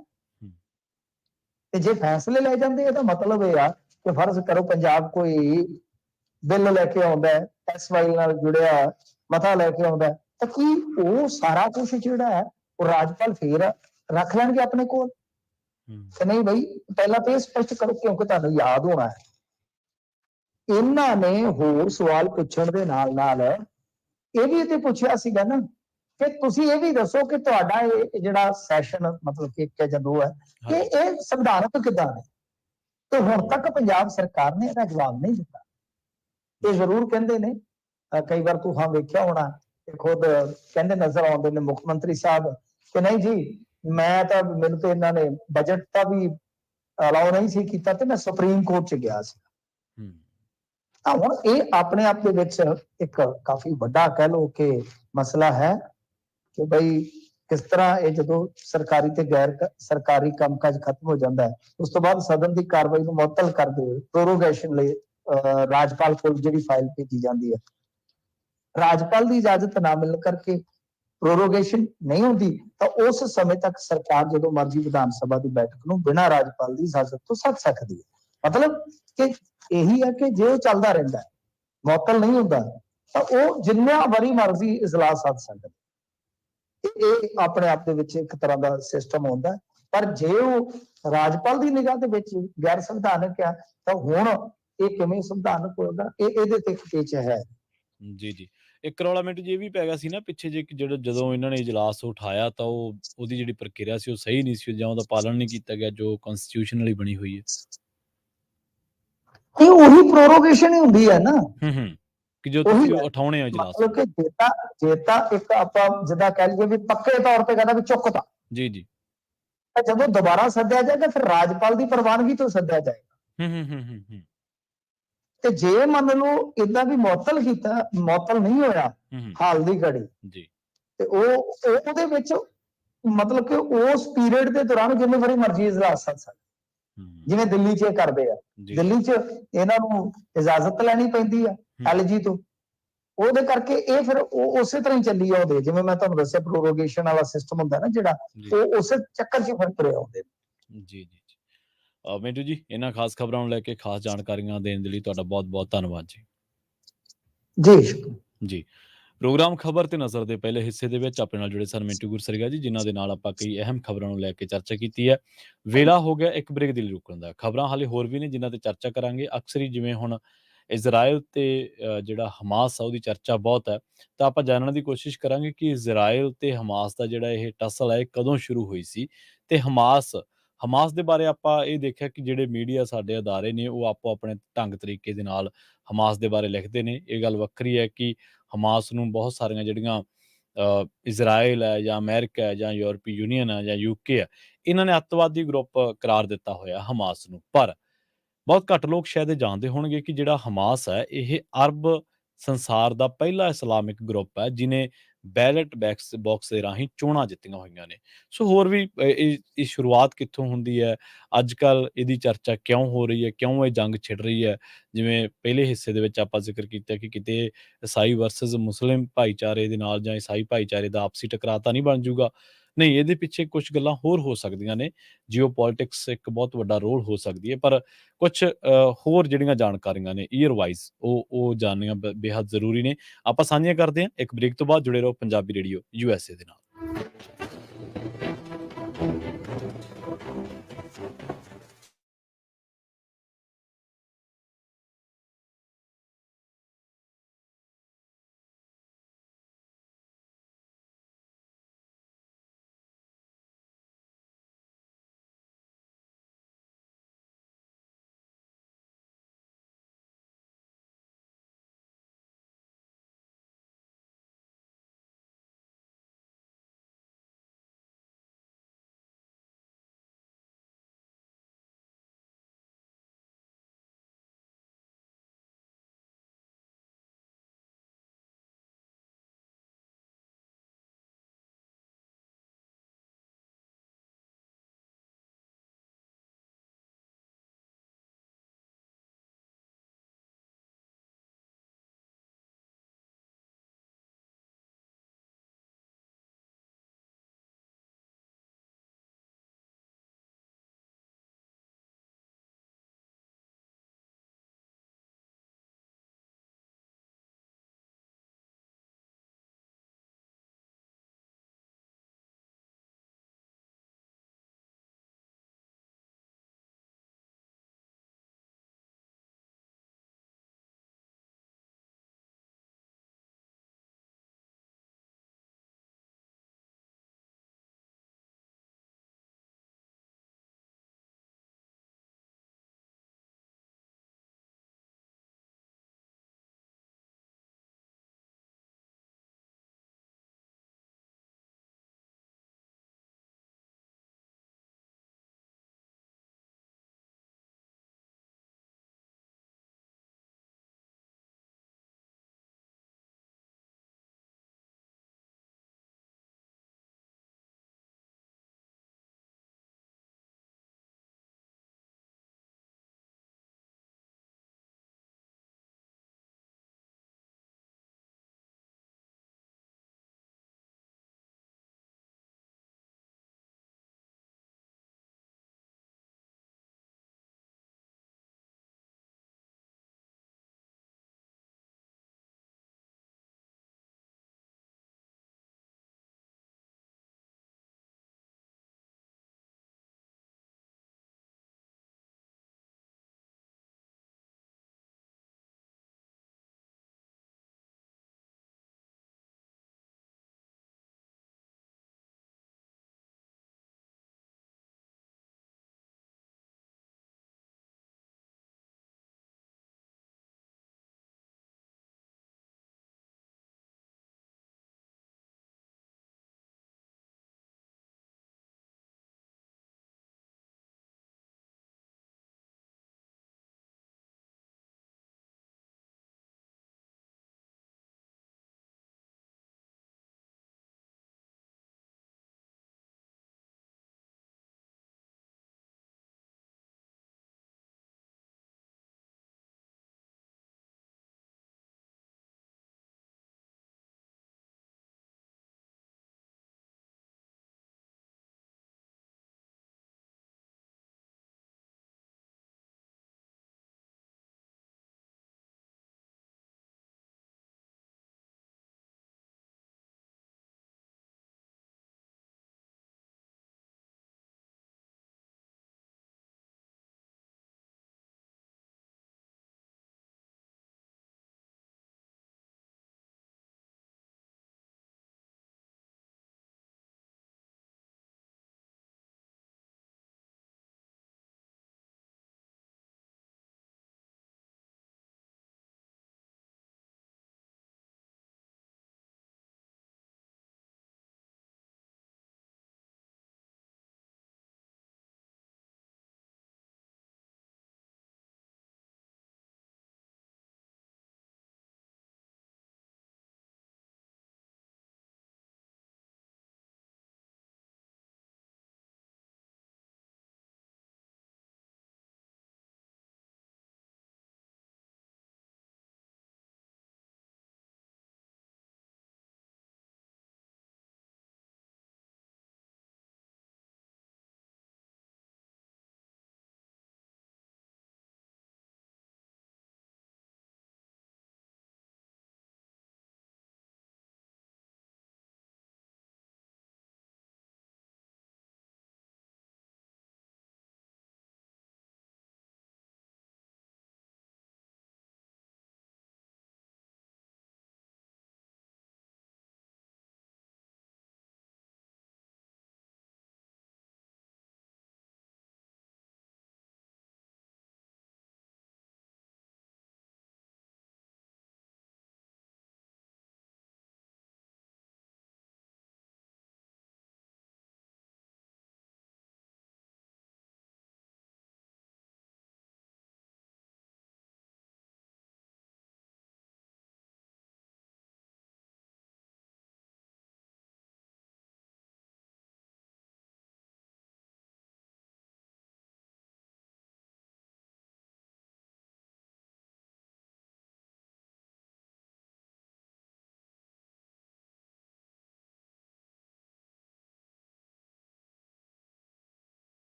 ਤੇ ਜੇ ਫੈਸਲੇ ਲੈ ਜਾਂਦੇ, ਇਹਦਾ ਮਤਲਬ ਇਹ ਆ ਕਿ ਫਰਜ਼ ਕਰੋ ਪੰਜਾਬ ਕੋਈ ਬਿੱਲ ਲੈ ਕੇ ਆਉਂਦਾ ਹੈ, SYL ਨਾਲ ਜੁੜਿਆ ਮਤਾ ਲੈ ਕੇ ਆਉਂਦਾ, ਤਾਂ ਕੀ ਉਹ ਸਾਰਾ ਕੁਝ ਜਿਹੜਾ ਹੈ ਉਹ ਰਾਜਪਾਲ ਫੇਰ ਰੱਖ ਲੈਣਗੇ ਆਪਣੇ ਕੋਲ? ਤੇ ਨਹੀਂ ਬਈ, ਪਹਿਲਾਂ ਤੇ ਸਪਸ਼ਟ ਕਰੋ, ਕਿਉਂਕਿ ਤੁਹਾਨੂੰ ਯਾਦ ਹੋਣਾ ਹੈ ਇਹਨਾਂ ਨੇ ਹੋਰ ਸਵਾਲ ਪੁੱਛਣ ਦੇ ਨਾਲ ਨਾਲ ਇਹ ਵੀ ਤੇ ਪੁੱਛਿਆ ਸੀਗਾ ਨਾ ਕਿ ਤੁਸੀਂ ਇਹ ਵੀ ਦੱਸੋ ਕਿ ਤੁਹਾਡਾ ਇਹ ਜਿਹੜਾ ਸੈਸ਼ਨ ਮਤਲਬ ਕਿ 1 ਜਾਂ 2 ਹੈ ਕਿ ਇਹ ਸੰਵਿਧਾਨਕ ਕਿੱਦਾਂ ਹੈ? ਤੇ ਹੁਣ ਤੱਕ ਪੰਜਾਬ ਸਰਕਾਰ ਨੇ ਇਹਦਾ ਜਵਾਬ ਨਹੀਂ ਦਿੱਤਾ। ਇਹ ਜ਼ਰੂਰ ਕਹਿੰਦੇ ਨੇ, ਕਈ ਵਾਰ ਤੁਸੀਂ ਵੇਖਿਆ ਹੋਣਾ, ਖੁਦ ਕਹਿੰਦੇ ਨਜ਼ਰ ਆਉਂਦੇ ਨੇ ਮੁੱਖ ਮੰਤਰੀ ਸਾਹਿਬ ਕਿ ਨਹੀਂ ਜੀ, ਮੈਂ ਤਾਂ ਮੈਨੂੰ ਤੇ ਇਹਨਾਂ ਨੇ ਬਜਟ ਤਾਂ ਵੀ ਅਲਾਉ ਨਹੀਂ ਸੀ ਕੀਤਾ ਤੇ ਮੈਂ ਸੁਪਰੀਮ ਕੋਰਟ ਚ ਗਿਆ ਸੀ। ਤਾਂ ਹੁਣ ਇਹ ਆਪਣੇ ਆਪ ਦੇ ਵਿੱਚ ਇੱਕ ਕਾਫੀ ਵੱਡਾ ਕਹਿ ਲਓ ਕਿ ਮਸਲਾ ਹੈ ਕਿ ਬਈ ਕਿਸ ਤਰ੍ਹਾਂ ਇਹ ਜਦੋਂ ਸਰਕਾਰੀ ਤੇ ਗੈਰ ਸਰਕਾਰੀ ਕੰਮਕਾਜ ਖਤਮ ਹੋ ਜਾਂਦਾ ਹੈ, ਉਸ ਤੋਂ ਬਾਅਦ ਸਦਨ ਦੀ ਕਾਰਵਾਈ ਨੂੰ ਮੁਅੱਤਲ ਕਰਦੇ ਹੋਏ ਪ੍ਰੋਰੋਗੇਸ਼ਨ ਲਈ ਰਾਜਪਾਲ ਕੋਲ ਜਿਹੜੀ ਫਾਈਲ ਭੇਜੀ ਜਾਂਦੀ ਹੈ, ਰਾਜਪਾਲ ਦੀ ਇਜਾਜ਼ਤ ਨਾ ਮਿਲਣ ਕਰਕੇ ਪ੍ਰੋਰੋਗੇਸ਼ਨ ਨਹੀਂ ਹੁੰਦੀ, ਤਾਂ ਉਸ ਸਮੇਂ ਤੱਕ ਸਰਕਾਰ ਜਦੋਂ ਮਰਜ਼ੀ ਵਿਧਾਨ ਸਭਾ ਦੀ ਬੈਠਕ ਨੂੰ ਬਿਨਾਂ ਰਾਜਪਾਲ ਦੀ ਇਜਾਜ਼ਤ ਤੋਂ ਸੱਦ ਸਕਦੀ ਹੈ। ਮਤਲਬ ਕਿ ਇਹੀ ਹੈ ਕਿ ਜੇ ਉਹ ਚੱਲਦਾ ਰਹਿੰਦਾ ਹੈ, ਮੁਅੱਤਲ ਨਹੀਂ ਹੁੰਦਾ, ਤਾਂ ਉਹ ਜਿੰਨਾ ਵਾਰੀ ਮਰਜ਼ੀ ਇਜਲਾਸ ਸੱਦ ਸਕਦਾ। ਇਹ ਆਪਣੇ ਆਪ ਦੇ ਵਿੱਚ ਇੱਕ ਤਰ੍ਹਾਂ ਦਾ ਸਿਸਟਮ ਹੁੰਦਾ। ਪਰ ਜੇ ਉਹ ਰਾਜਪਾਲ ਦੀ ਨਿਗਾਹ ਦੇ ਵਿੱਚ ਗੈਰ ਸੰਵਿਧਾਨਕ ਆ, ਤਾਂ ਹੁਣ ਇਹ ਕਿਵੇਂ ਸੰਵਿਧਾਨਕ ਹੋਏਗਾ? ਇਹਦੇ ਤੇ ਪੇਚ ਹੈ। ਜੀ। ਇੱਕ ਰੌਲਾ ਮਿੰਟ ਜੀ ਇਹ ਵੀ ਪੈ ਗਿਆ ਸੀ ਨਾ ਪਿੱਛੇ ਜੇ ਜਦੋਂ ਇਹਨਾਂ ਨੇ ਇਜਲਾਸ ਉਠਾਇਆ ਤਾਂ ਉਹਦੀ ਜਿਹੜੀ ਪ੍ਰਕਿਰਿਆ ਸੀ ਉਹ ਸਹੀ ਨਹੀਂ ਸੀ ਜਾਂ ਉਹਦਾ ਪਾਲਣ ਨਹੀਂ ਕੀਤਾ ਗਿਆ ਜੋ ਕਨਸਟੀਟਿਊਸ਼ਨਲੀ ਬਣੀ ਹੋਈ ਹੈ। ਇਹ ਉਹੀ ਪ੍ਰੋਰੋਗੇਸ਼ਨ ਹੀ ਹੁੰਦੀ ਹੈ ਨਾ। ਕਿ ਜੋ ਉਹੀ ਤੁਸੀਂ ਹੈ। ਉਠਾਉਣੇ ਹੋ ਇਜਲਾਸ ਮਤਲਬ ਕਿ ਜੇ ਤਾਂ ਇੱਕ ਆਪਾਂ ਜਿੱਦਾਂ ਕਹਿ ਲਈਏ ਵੀ ਪੱਕੇ ਤੌਰ ਤੇ ਕਹਿੰਦਾ ਵੀ ਚੁੱਕਦਾ, ਜੀ ਜੀ ਤਾਂ ਜਦੋਂ ਦੁਬਾਰਾ ਸੱਦਿਆ ਜਾਏਗਾ ਫਿਰ ਰਾਜਪਾਲ ਦੀ ਪ੍ਰਵਾਨਗੀ ਤੋਂ ਸੱਦਿਆ ਜਾਏਗਾ। ਹੂੰ ਤੇ ਜੇ ਮੰਨ ਲਓ ਇਦਾਂ ਵੀ ਮੁਅੱਤਲ ਕੀਤਾ, ਮੁਅੱਤਲ ਨਹੀਂ ਹੋਇਆ ਹਾਲ ਦੀ ਘੜੀ, ਜੀ ਤੇ ਉਹਦੇ ਵਿੱਚ ਮਤਲਬ ਕਿ ਉਸ ਪੀਰੀਅਡ ਦੇ ਦੌਰਾਨ ਜਿੰਨੇ ਵਾਰੀ ਮਰਜ਼ੀ ਇਜਲਾਸ ਸੱਦ ਸਕਦਾ, ਜਿਵੇਂ ਦਿੱਲੀ 'ਚ ਇਹ ਕਰਦੇ ਆ। ਦਿੱਲੀ 'ਚ ਇਹਨਾਂ ਨੂੰ ਇਜਾਜ਼ਤ ਲੈਣੀ ਪੈਂਦੀ ਆ ਐਲਜੀ ਤੋਂ, ਉਹਦੇ ਕਰਕੇ ਇਹ ਫਿਰ ਉਸੇ ਤਰ੍ਹਾਂ ਹੀ ਚੱਲੀ ਆਉਂਦੇ, ਜਿਵੇਂ ਮੈਂ ਤੁਹਾਨੂੰ ਦੱਸਿਆ ਪ੍ਰੋਰੋਗੇਸ਼ਨ ਵਾਲਾ ਸਿਸਟਮ ਹੁੰਦਾ ਨਾ ਜਿਹੜਾ, ਉਹ ਉਸੇ ਚੱਕਰ 'ਚ ਫਿਰ ਤੁਰੇ ਆਉਂਦੇ। ਜੀ ਜੀ ਮਿੰਟੂ ਜੀ, ਇਹਨਾਂ ਖਾਸ ਖਬਰਾਂ ਨੂੰ ਲੈ ਕੇ ਖਾਸ ਜਾਣਕਾਰੀਆਂ ਦੇਣ ਦੇ ਲਈ ਤੁਹਾਡਾ ਬਹੁਤ ਬਹੁਤ ਧੰਨਵਾਦ ਜੀ। ਜੀ ਪ੍ਰੋਗਰਾਮ ਖਬਰ ਤੇ ਨਜ਼ਰ ਦੇ ਪਹਿਲੇ ਹਿੱਸੇ ਦੇ ਵਿੱਚ ਆਪਣੇ ਨਾਲ ਜੁੜੇ ਸਨ ਮਿੰਟੂ ਗੁਰਸਰੀਆ ਜੀ, ਜਿਨ੍ਹਾਂ ਦੇ ਨਾਲ ਆਪਾਂ ਕਈ ਅਹਿਮ ਖਬਰਾਂ ਨੂੰ ਲੈ ਕੇ ਚਰਚਾ ਕੀਤੀ ਹੈ। ਵੇਲਾ ਹੋ ਗਿਆ ਇੱਕ ਬ੍ਰੇਕ ਦੇ ਲਈ ਰੁਕਣ ਦਾ। ਖਬਰਾਂ ਹਾਲੇ ਹੋਰ ਵੀ ਨੇ ਜਿਨ੍ਹਾਂ ਤੇ ਚਰਚਾ ਕਰਾਂਗੇ। ਅਕਸਰ ਹੀ ਜਿਵੇਂ ਹੁਣ ਇਜ਼ਰਾਈਲ ਤੇ ਜਿਹੜਾ ਹਮਾਸ ਆ ਉਹਦੀ ਚਰਚਾ ਬਹੁਤ ਹੈ, ਤਾਂ ਆਪਾਂ ਜਾਣਨ ਦੀ ਕੋਸ਼ਿਸ਼ ਕਰਾਂਗੇ ਕਿ ਇਜ਼ਰਾਈਲ ਤੇ ਹਮਾਸ ਦਾ ਜਿਹੜਾ ਇਹ ਟਸਲ ਹੈ ਕਦੋਂ ਸ਼ੁਰੂ ਹੋਈ ਸੀ, ਤੇ ਹਮਾਸ ਦੇ ਬਾਰੇ ਆਪਾਂ ਇਹ ਦੇਖਿਆ ਕਿ ਜਿਹੜੇ ਮੀਡੀਆ ਸਾਡੇ ਅਦਾਰੇ ਨੇ ਉਹ ਆਪੋ ਆਪਣੇ ਢੰਗ ਤਰੀਕੇ ਦੇ ਨਾਲ ਹਮਾਸ ਦੇ ਬਾਰੇ ਲਿਖਦੇ ਨੇ। ਇਹ ਗੱਲ ਵੱਖਰੀ ਹੈ ਕਿ ਹਮਾਸ ਨੂੰ ਬਹੁਤ ਸਾਰੀਆਂ ਜਿਹੜੀਆਂ ਇਜ਼ਰਾਈਲ ਹੈ ਜਾਂ ਅਮਰੀਕਾ ਹੈ ਜਾਂ ਯੂਰਪੀ ਯੂਨੀਅਨ ਹੈ ਜਾਂ ਯੂਕੇ ਹੈ, ਇਹਨਾਂ ਨੇ ਅੱਤਵਾਦੀ ਗਰੁੱਪ ਕਰਾਰ ਦਿੱਤਾ ਹੋਇਆ ਹਮਾਸ ਨੂੰ। ਪਰ ਬਹੁਤ ਘੱਟ ਲੋਕ ਸ਼ਾਇਦ ਇਹ ਜਾਣਦੇ ਹੋਣਗੇ ਕਿ ਜਿਹੜਾ ਹਮਾਸ ਹੈ ਇਹ ਅਰਬ ਸੰਸਾਰ ਦਾ ਪਹਿਲਾ ਇਸਲਾਮਿਕ ਗਰੁੱਪ ਹੈ ਜਿਨੇ ਬੈਲਟ ਬਾਕਸ ਦੇ ਰਾਹੀਂ ਚੋਣਾਂ ਜਿੱਤੀਆਂ ਹੋਈਆਂ ਨੇ। ਸੋ ਹੋਰ ਵੀ ਇਹ ਸ਼ੁਰੂਆਤ ਕਿੱਥੋਂ ਹੁੰਦੀ ਹੈ, ਅੱਜ ਕੱਲ੍ਹ ਇਹਦੀ ਚਰਚਾ ਕਿਉਂ ਹੋ ਰਹੀ ਹੈ, ਕਿਉਂ ਇਹ ਜੰਗ ਛਿੜ ਰਹੀ ਹੈ। ਜਿਵੇਂ ਪਹਿਲੇ ਹਿੱਸੇ ਦੇ ਵਿੱਚ ਆਪਾਂ ਜ਼ਿਕਰ ਕੀਤਾ ਕਿ ਕਿਤੇ ਈਸਾਈ ਵਰਸਸ ਮੁਸਲਿਮ ਭਾਈਚਾਰੇ ਦੇ ਨਾਲ ਜਾਂ ਈਸਾਈ ਭਾਈਚਾਰੇ ਦਾ ਆਪਸੀ ਟਕਰਾਅ ਤਾਂ ਨਹੀਂ ਬਣ ਜਾਊਗਾ। ਨਹੀਂ, ਇਹਦੇ ਪਿੱਛੇ ਕੁਝ ਗੱਲਾਂ ਹੋਰ ਹੋ ਸਕਦੀਆਂ ਨੇ। ਜੀਓਪੋਲਿਟਿਕਸ ਇੱਕ ਬਹੁਤ ਵੱਡਾ ਰੋਲ ਹੋ ਸਕਦੀ ਹੈ, ਪਰ ਕੁਛ ਹੋਰ ਜਿਹੜੀਆਂ ਜਾਣਕਾਰੀਆਂ ਨੇ ਈਅਰ ਵਾਈਜ਼ ਉਹ ਜਾਣਨੀਆਂ ਬੇਹੱਦ ਜ਼ਰੂਰੀ ਨੇ। ਆਪਾਂ ਸਾਂਝੀਆਂ ਕਰਦੇ ਹਾਂ ਇੱਕ ਬ੍ਰੇਕ ਤੋਂ ਬਾਅਦ। ਜੁੜੇ ਰਹੋ ਪੰਜਾਬੀ ਰੇਡੀਓ USA ਦੇ ਨਾਲ।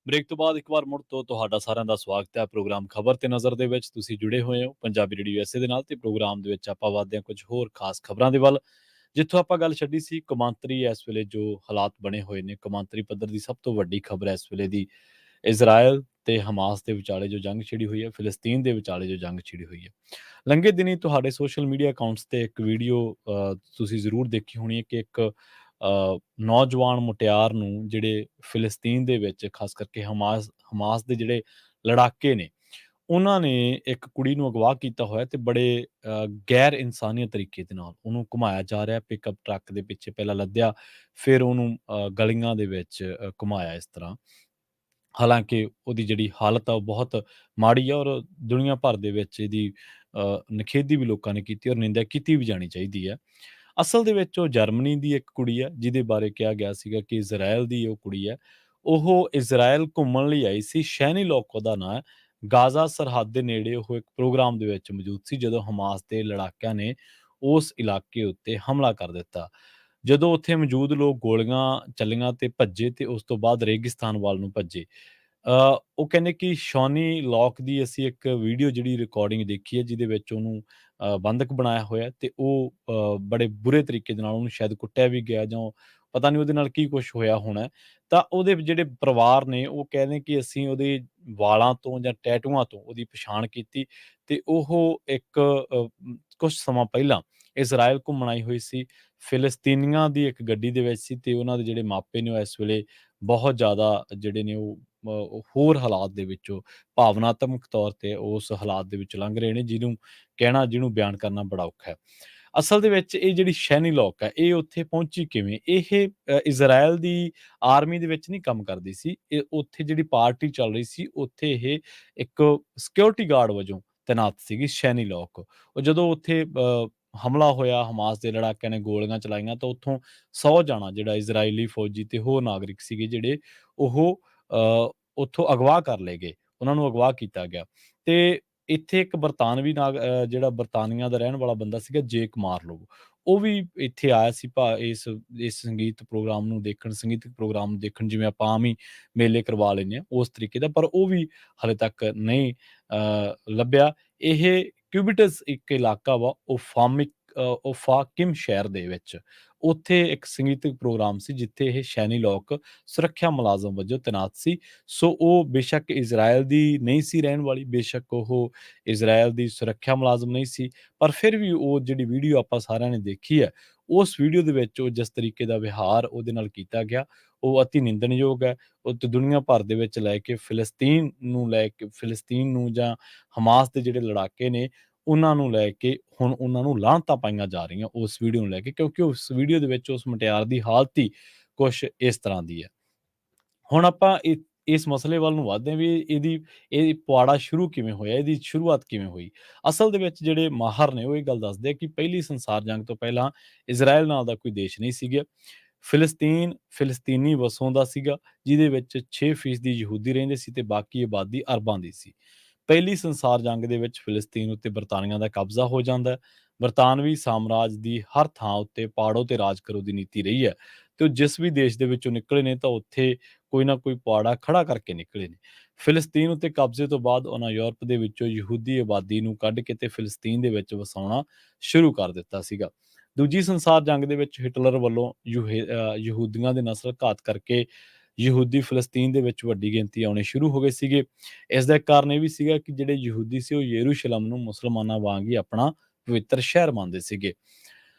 ਬ੍ਰੇਕ ਤੋਂ ਬਾਅਦ ਇੱਕ ਵਾਰ ਮੁੜ ਤੋਂ ਤੁਹਾਡਾ ਸਾਰਿਆਂ ਦਾ ਸਵਾਗਤ ਹੈ ਪ੍ਰੋਗਰਾਮ ਖਬਰ ਤੇ ਨਜ਼ਰ ਦੇ ਵਿੱਚ। ਤੁਸੀਂ ਜੁੜੇ ਹੋਏ ਹੋ ਪੰਜਾਬੀ ਰੇਡੀਓ ਐਸੇ ਦੇ ਨਾਲ, ਤੇ ਪ੍ਰੋਗਰਾਮ ਦੇ ਵਿੱਚ ਆਪਾਂ ਵਧਦੇ ਹਾਂ ਕੁਝ ਹੋਰ ਖਾਸ ਖਬਰਾਂ ਦੇ ਵੱਲ, ਜਿੱਥੋਂ ਆਪਾਂ ਗੱਲ ਛੱਡੀ ਸੀ ਕੌਮਾਂਤਰੀ ਇਸ ਵੇਲੇ ਜੋ ਹਾਲਾਤ ਬਣੇ ਹੋਏ ਨੇ। ਕੌਮਾਂਤਰੀ ਪੱਧਰ ਦੀ ਸਭ ਤੋਂ ਵੱਡੀ ਖਬਰ ਹੈ ਇਸ ਵੇਲੇ ਦੀ, ਇਜ਼ਰਾਈਲ ਤੇ ਹਮਾਸ ਦੇ ਵਿਚਾਲੇ ਜੋ ਜੰਗ ਛਿੜੀ ਹੋਈ ਹੈ, ਫਿਲਸਤੀਨ ਦੇ ਵਿਚਾਲੇ ਜੋ ਜੰਗ ਛਿੜੀ ਹੋਈ ਹੈ। ਲੰਘੇ ਦਿਨੀ ਤੁਹਾਡੇ ਸੋਸ਼ਲ ਮੀਡੀਆ ਅਕਾਊਂਟਸ ਤੇ ਇੱਕ ਵੀਡੀਓ ਤੁਸੀਂ ਜ਼ਰੂਰ ਦੇਖੀ ਹੋਣੀ ਹੈ ਕਿ ਇੱਕ ਨੌਜਵਾਨ ਮੁਟਿਆਰ ਨੂੰ ਜਿਹੜੇ ਫਿਲਸਤੀਨ ਦੇ ਵਿੱਚ ਖਾਸ ਕਰਕੇ ਹਮਾਸ ਦੇ ਜਿਹੜੇ ਲੜਾਕੇ ਨੇ, ਉਹਨਾਂ ਨੇ ਇੱਕ ਕੁੜੀ ਨੂੰ ਅਗਵਾ ਕੀਤਾ ਹੋਇਆ ਤੇ ਬੜੇ ਗੈਰ ਇਨਸਾਨੀਅਤ ਤਰੀਕੇ ਦੇ ਨਾਲ ਉਹਨੂੰ ਘੁਮਾਇਆ ਜਾ ਰਿਹਾ। ਪਿਕਅਪ ਟਰੱਕ ਦੇ ਪਿੱਛੇ ਪਹਿਲਾਂ ਲੱਦਿਆ, ਫਿਰ ਉਹਨੂੰ ਗਲੀਆਂ ਦੇ ਵਿੱਚ ਘੁਮਾਇਆ ਇਸ ਤਰ੍ਹਾਂ। ਹਾਲਾਂਕਿ ਉਹਦੀ ਜਿਹੜੀ ਹਾਲਤ ਆ ਉਹ ਬਹੁਤ ਮਾੜੀ ਆ, ਔਰ ਦੁਨੀਆ ਭਰ ਦੇ ਵਿੱਚ ਇਹਦੀ ਨਿਖੇਧੀ ਵੀ ਲੋਕਾਂ ਨੇ ਕੀਤੀ, ਔਰ ਨਿੰਦਿਆ ਕੀਤੀ ਵੀ ਜਾਣੀ ਚਾਹੀਦੀ ਹੈ। ਅਸਲ ਦੇ ਵਿੱਚ ਉਹ ਜਰਮਨੀ ਦੀ ਇੱਕ ਕੁੜੀ ਹੈ, ਜਿਹਦੇ ਬਾਰੇ ਕਿਹਾ ਗਿਆ ਸੀਗਾ ਕਿ ਇਜ਼ਰਾਈਲ ਦੀ ਉਹ ਕੁੜੀ ਹੈ। ਉਹ ਇਜ਼ਰਾਈਲ ਘੁੰਮਣ ਲਈ ਆਈ ਸੀ, ਸ਼ੈਨੀ ਲੋਕ ਉਹਦਾ ਨਾਂ ਹੈ। ਗਾਜ਼ਾ ਸਰਹੱਦ ਦੇ ਨੇੜੇ ਉਹ ਇੱਕ ਪ੍ਰੋਗਰਾਮ ਦੇ ਵਿੱਚ ਮੌਜੂਦ ਸੀ ਜਦੋਂ ਹਮਾਸ ਦੇ ਲੜਾਕਿਆਂ ਨੇ ਉਸ ਇਲਾਕੇ ਉੱਤੇ ਹਮਲਾ ਕਰ ਦਿੱਤਾ। ਜਦੋਂ ਉੱਥੇ ਮੌਜੂਦ ਲੋਕ ਗੋਲੀਆਂ ਚੱਲੀਆਂ ਤੇ ਭੱਜੇ, ਤੇ ਉਸ ਤੋਂ ਬਾਅਦ ਰੇਗਿਸਤਾਨ ਵੱਲ ਨੂੰ ਭੱਜੇ। ਉਹ ਕਹਿੰਦੇ ਕਿ ਸ਼ੌਨੀ ਲੌਕ ਦੀ ਅਸੀਂ ਇੱਕ ਵੀਡੀਓ ਜਿਹੜੀ ਰਿਕਾਰਡਿੰਗ ਦੇਖੀ ਹੈ, ਜਿਹਦੇ ਵਿੱਚ ਉਹਨੂੰ ਬੰਧਕ ਬਣਾਇਆ ਹੋਇਆ, ਤੇ ਉਹ ਬੜੇ ਬੁਰੇ ਤਰੀਕੇ ਦੇ ਨਾਲ ਉਹਨੂੰ ਸ਼ਾਇਦ ਕੁੱਟਿਆ ਵੀ ਗਿਆ, ਜਾਂ ਪਤਾ ਨਹੀਂ ਉਹਦੇ ਨਾਲ ਕੀ ਕੁਛ ਹੋਇਆ ਹੋਣਾ ਹੈ। ਤਾਂ ਉਹਦੇ ਜਿਹੜੇ ਪਰਿਵਾਰ ਨੇ ਉਹ ਕਹਿੰਦੇ ਕਿ ਅਸੀਂ ਉਹਦੇ ਵਾਲਾਂ ਤੋਂ ਜਾਂ ਟੈਟੂਆਂ ਤੋਂ ਉਹਦੀ ਪਛਾਣ ਕੀਤੀ, ਤੇ ਉਹ ਇੱਕ ਕੁਛ ਸਮਾਂ ਪਹਿਲਾਂ ਇਜ਼ਰਾਈਲ ਘੁੰਮਣ ਆਈ ਹੋਈ ਸੀ, ਫਿਲਸਤੀਨੀਆਂ ਦੀ ਇੱਕ ਗੱਡੀ ਦੇ ਵਿੱਚ ਸੀ, ਤੇ ਉਹਨਾਂ ਦੇ ਜਿਹੜੇ ਮਾਪੇ ਨੇ ਉਹ ਇਸ ਵੇਲੇ ਬਹੁਤ ਜ਼ਿਆਦਾ ਜਿਹੜੇ ਨੇ ਉਹ ਹੋਰ ਹਾਲਾਤ ਦੇ ਵਿੱਚੋਂ ਭਾਵਨਾਤਮਕ ਤੌਰ ਤੇ ਉਸ ਹਾਲਾਤ ਦੇ ਵਿੱਚ ਲੰਘ ਰਹੇ ਨੇ, ਜਿਹਨੂੰ ਬਿਆਨ ਕਰਨਾ ਬੜਾ ਔਖਾ ਹੈ। ਅਸਲ ਦੇ ਵਿੱਚ ਇਹ ਜਿਹੜੀ ਸ਼ੈਨੀ ਲੋਕ ਹੈ, ਇਹ ਉੱਥੇ ਪਹੁੰਚੀ ਕਿਵੇਂ? ਇਹ ਇਜ਼ਰਾਈਲ ਦੀ ਆਰਮੀ ਦੇ ਵਿੱਚ ਨਹੀਂ ਕੰਮ ਕਰਦੀ ਸੀ। ਇਹ ਉੱਥੇ ਜਿਹੜੀ ਪਾਰਟੀ ਚੱਲ ਰਹੀ ਸੀ, ਉੱਥੇ ਇਹ ਇੱਕ ਸਿਕਿਉਰਿਟੀ ਗਾਰਡ ਵਜੋਂ ਤੈਨਾਤ ਸੀਗੀ ਸ਼ੈਨੀ ਲੋਕ। ਉਹ ਜਦੋਂ ਉੱਥੇ ਹਮਲਾ ਹੋਇਆ, ਹਮਾਸ ਦੇ ਲੜਾਕਿਆਂ ਨੇ ਗੋਲੀਆਂ ਚਲਾਈਆਂ, ਤਾਂ ਉੱਥੋਂ 100 ਜਾਣਾ ਜਿਹੜਾ ਇਜ਼ਰਾਈਲੀ ਫੌਜੀ ਤੇ ਹੋਰ ਨਾਗਰਿਕ ਸੀਗੇ ਜਿਹੜੇ, ਉਹ ਉੱਥੋਂ ਅਗਵਾ ਕਰ ਲਏ ਗਏ। ਉਹਨਾਂ ਨੂੰ ਅਗਵਾ ਕੀਤਾ ਗਿਆ। ਤੇ ਇੱਥੇ ਇੱਕ ਬਰਤਾਨਵੀ ਜਿਹੜਾ ਬਰਤਾਨੀਆ ਦਾ ਰਹਿਣ ਵਾਲਾ ਬੰਦਾ ਸੀਗਾ, ਜੇਕ ਮਾਰਲੋਵ, ਉਹ ਵੀ ਇੱਥੇ ਆਇਆ ਸੀ ਇਸ ਸੰਗੀਤਕ ਪ੍ਰੋਗਰਾਮ ਨੂੰ ਦੇਖਣ, ਜਿਵੇਂ ਆਪਾਂ ਆਮ ਹੀ ਮੇਲੇ ਕਰਵਾ ਲੈਂਦੇ ਹਾਂ ਉਸ ਤਰੀਕੇ ਦਾ, ਪਰ ਉਹ ਵੀ ਹਾਲੇ ਤੱਕ ਨਹੀਂ ਲੱਭਿਆ। ਇਹ ਕਿਊਬਿਟਸ ਇੱਕ ਇਲਾਕਾ ਵਾ ਓਫਾਕਿਮ ਸ਼ਹਿਰ ਦੇ ਵਿੱਚ। ਉੱਥੇ ਇੱਕ ਸੰਗੀਤਕ ਪ੍ਰੋਗਰਾਮ ਸੀ ਜਿੱਥੇ ਇਹ ਸ਼ੈਨੀ ਲੋਕ ਸੁਰੱਖਿਆ ਮੁਲਾਜ਼ਮ ਵਜੋਂ ਤੈਨਾਤ ਸੀ। ਸੋ ਉਹ ਬੇਸ਼ੱਕ ਇਜ਼ਰਾਈਲ ਦੀ ਨਹੀਂ ਸੀ ਰਹਿਣ ਵਾਲੀ, ਬੇਸ਼ੱਕ ਉਹ ਇਜ਼ਰਾਈਲ ਦੀ ਸੁਰੱਖਿਆ ਮੁਲਾਜ਼ਮ ਨਹੀਂ ਸੀ, ਪਰ ਫਿਰ ਵੀ ਉਹ ਜਿਹੜੀ ਵੀਡੀਓ ਆਪਾਂ ਸਾਰਿਆਂ ਨੇ ਦੇਖੀ ਹੈ, ਉਸ ਵੀਡੀਓ ਦੇ ਵਿੱਚ ਉਹ ਜਿਸ ਤਰੀਕੇ ਦਾ ਵਿਹਾਰ ਉਹਦੇ ਨਾਲ ਕੀਤਾ ਗਿਆ, ਉਹ ਅਤੀ ਨਿੰਦਣਯੋਗ ਹੈ। ਉਹ ਤੇ ਦੁਨੀਆ ਭਰ ਦੇ ਵਿੱਚ ਲੈ ਕੇ ਫਿਲਸਤੀਨ ਨੂੰ ਜਾਂ ਹਮਾਸ ਦੇ ਜਿਹੜੇ ਲੜਾਕੇ ਨੇ, ਉਹਨਾਂ ਨੂੰ ਲੈ ਕੇ ਹੁਣ ਉਹਨਾਂ ਨੂੰ ਲਾਹਨਤਾਂ ਪਾਈਆਂ ਜਾ ਰਹੀਆਂ ਉਸ ਵੀਡੀਓ ਨੂੰ ਲੈ ਕੇ, ਕਿਉਂਕਿ ਉਸ ਵੀਡੀਓ ਦੇ ਵਿੱਚ ਉਸ ਮੁਟਿਆਰ ਦੀ ਹਾਲਤ ਹੀ ਕੁਛ ਇਸ ਤਰ੍ਹਾਂ ਦੀ ਹੈ। ਹੁਣ ਆਪਾਂ ਇਸ ਮਸਲੇ ਵੱਲ ਨੂੰ ਵਧਦੇ ਹਾਂ ਵੀ ਇਹ ਪੁਆੜਾ ਸ਼ੁਰੂ ਕਿਵੇਂ ਹੋਇਆ, ਇਹਦੀ ਸ਼ੁਰੂਆਤ ਕਿਵੇਂ ਹੋਈ। ਅਸਲ ਦੇ ਵਿੱਚ ਜਿਹੜੇ ਮਾਹਰ ਨੇ ਉਹ ਇਹ ਗੱਲ ਦੱਸਦੇ ਆ ਕਿ ਪਹਿਲੀ ਸੰਸਾਰ ਜੰਗ ਤੋਂ ਪਹਿਲਾਂ ਇਜ਼ਰਾਈਲ ਨਾਂ ਦਾ ਕੋਈ ਦੇਸ਼ ਨਹੀਂ ਸੀਗਾ। ਫਿਲਸਤੀਨੀ ਵਸੋਂ ਦਾ ਸੀਗਾ, ਜਿਹਦੇ ਵਿੱਚ 6% ਯਹੂਦੀ ਰਹਿੰਦੇ ਸੀ ਤੇ ਬਾਕੀ ਆਬਾਦੀ ਅਰਬਾਂ ਦੀ ਸੀ। ਪਹਿਲੀ ਸੰਸਾਰ ਜੰਗ ਦੇ ਵਿੱਚ ਫਿਲਸਤੀਨ ਉੱਤੇ ਬਰਤਾਨੀਆ ਦਾ ਕਬਜ਼ਾ ਹੋ ਜਾਂਦਾ ਹੈ। ਬਰਤਾਨਵੀ ਸਾਮਰਾਜ ਦੀ ਹਰ ਥਾਂ ਉੱਤੇ ਪਾੜੋ ਤੇ ਰਾਜ ਕਰੋ ਦੀ ਨੀਤੀ ਰਹੀ ਹੈ, ਤੇ ਉਹ ਜਿਸ ਵੀ ਦੇਸ਼ ਦੇ ਵਿੱਚੋਂ ਨਿਕਲੇ ਨੇ ਤਾਂ ਉੱਥੇ ਕੋਈ ਨਾ ਕੋਈ ਪੁਆੜਾ ਖੜਾ ਕਰਕੇ ਨਿਕਲੇ ਨੇ। ਫਿਲਸਤੀਨ ਉੱਤੇ ਕਬਜ਼ੇ ਤੋਂ ਬਾਅਦ ਉਹਨਾਂ ਯੂਰਪ ਦੇ ਵਿੱਚੋਂ ਯਹੂਦੀ ਆਬਾਦੀ ਨੂੰ ਕੱਢ ਕੇ ਤੇ ਫਿਲਸਤੀਨ ਦੇ ਵਿੱਚ ਵਸਾਉਣਾ ਸ਼ੁਰੂ ਕਰ ਦਿੱਤਾ ਸੀਗਾ। ਦੂਜੀ ਸੰਸਾਰ ਜੰਗ ਦੇ ਵਿੱਚ ਹਿਟਲਰ ਵੱਲੋਂ ਯਹੂਦੀਆਂ ਦੇ ਨਸਲ ਘਾਤ ਕਰਕੇ ਯਹੂਦੀ ਫਿਲਸਤੀਨ ਦੇ ਵਿੱਚ ਵੱਡੀ ਗਿਣਤੀ ਆਉਣੇ ਸ਼ੁਰੂ ਹੋ ਗਏ ਸੀਗੇ। ਇਸ ਦਾ ਇੱਕ ਕਾਰਨ ਇਹ ਵੀ ਸੀਗਾ ਕਿ ਜਿਹੜੇ ਯਹੂਦੀ ਸੀ ਉਹ ਯਰੂਸ਼ਲਮ ਨੂੰ ਮੁਸਲਮਾਨਾਂ ਵਾਂਗ ਹੀ ਆਪਣਾ ਪਵਿੱਤਰ ਸ਼ਹਿਰ ਮੰਨਦੇ ਸੀਗੇ।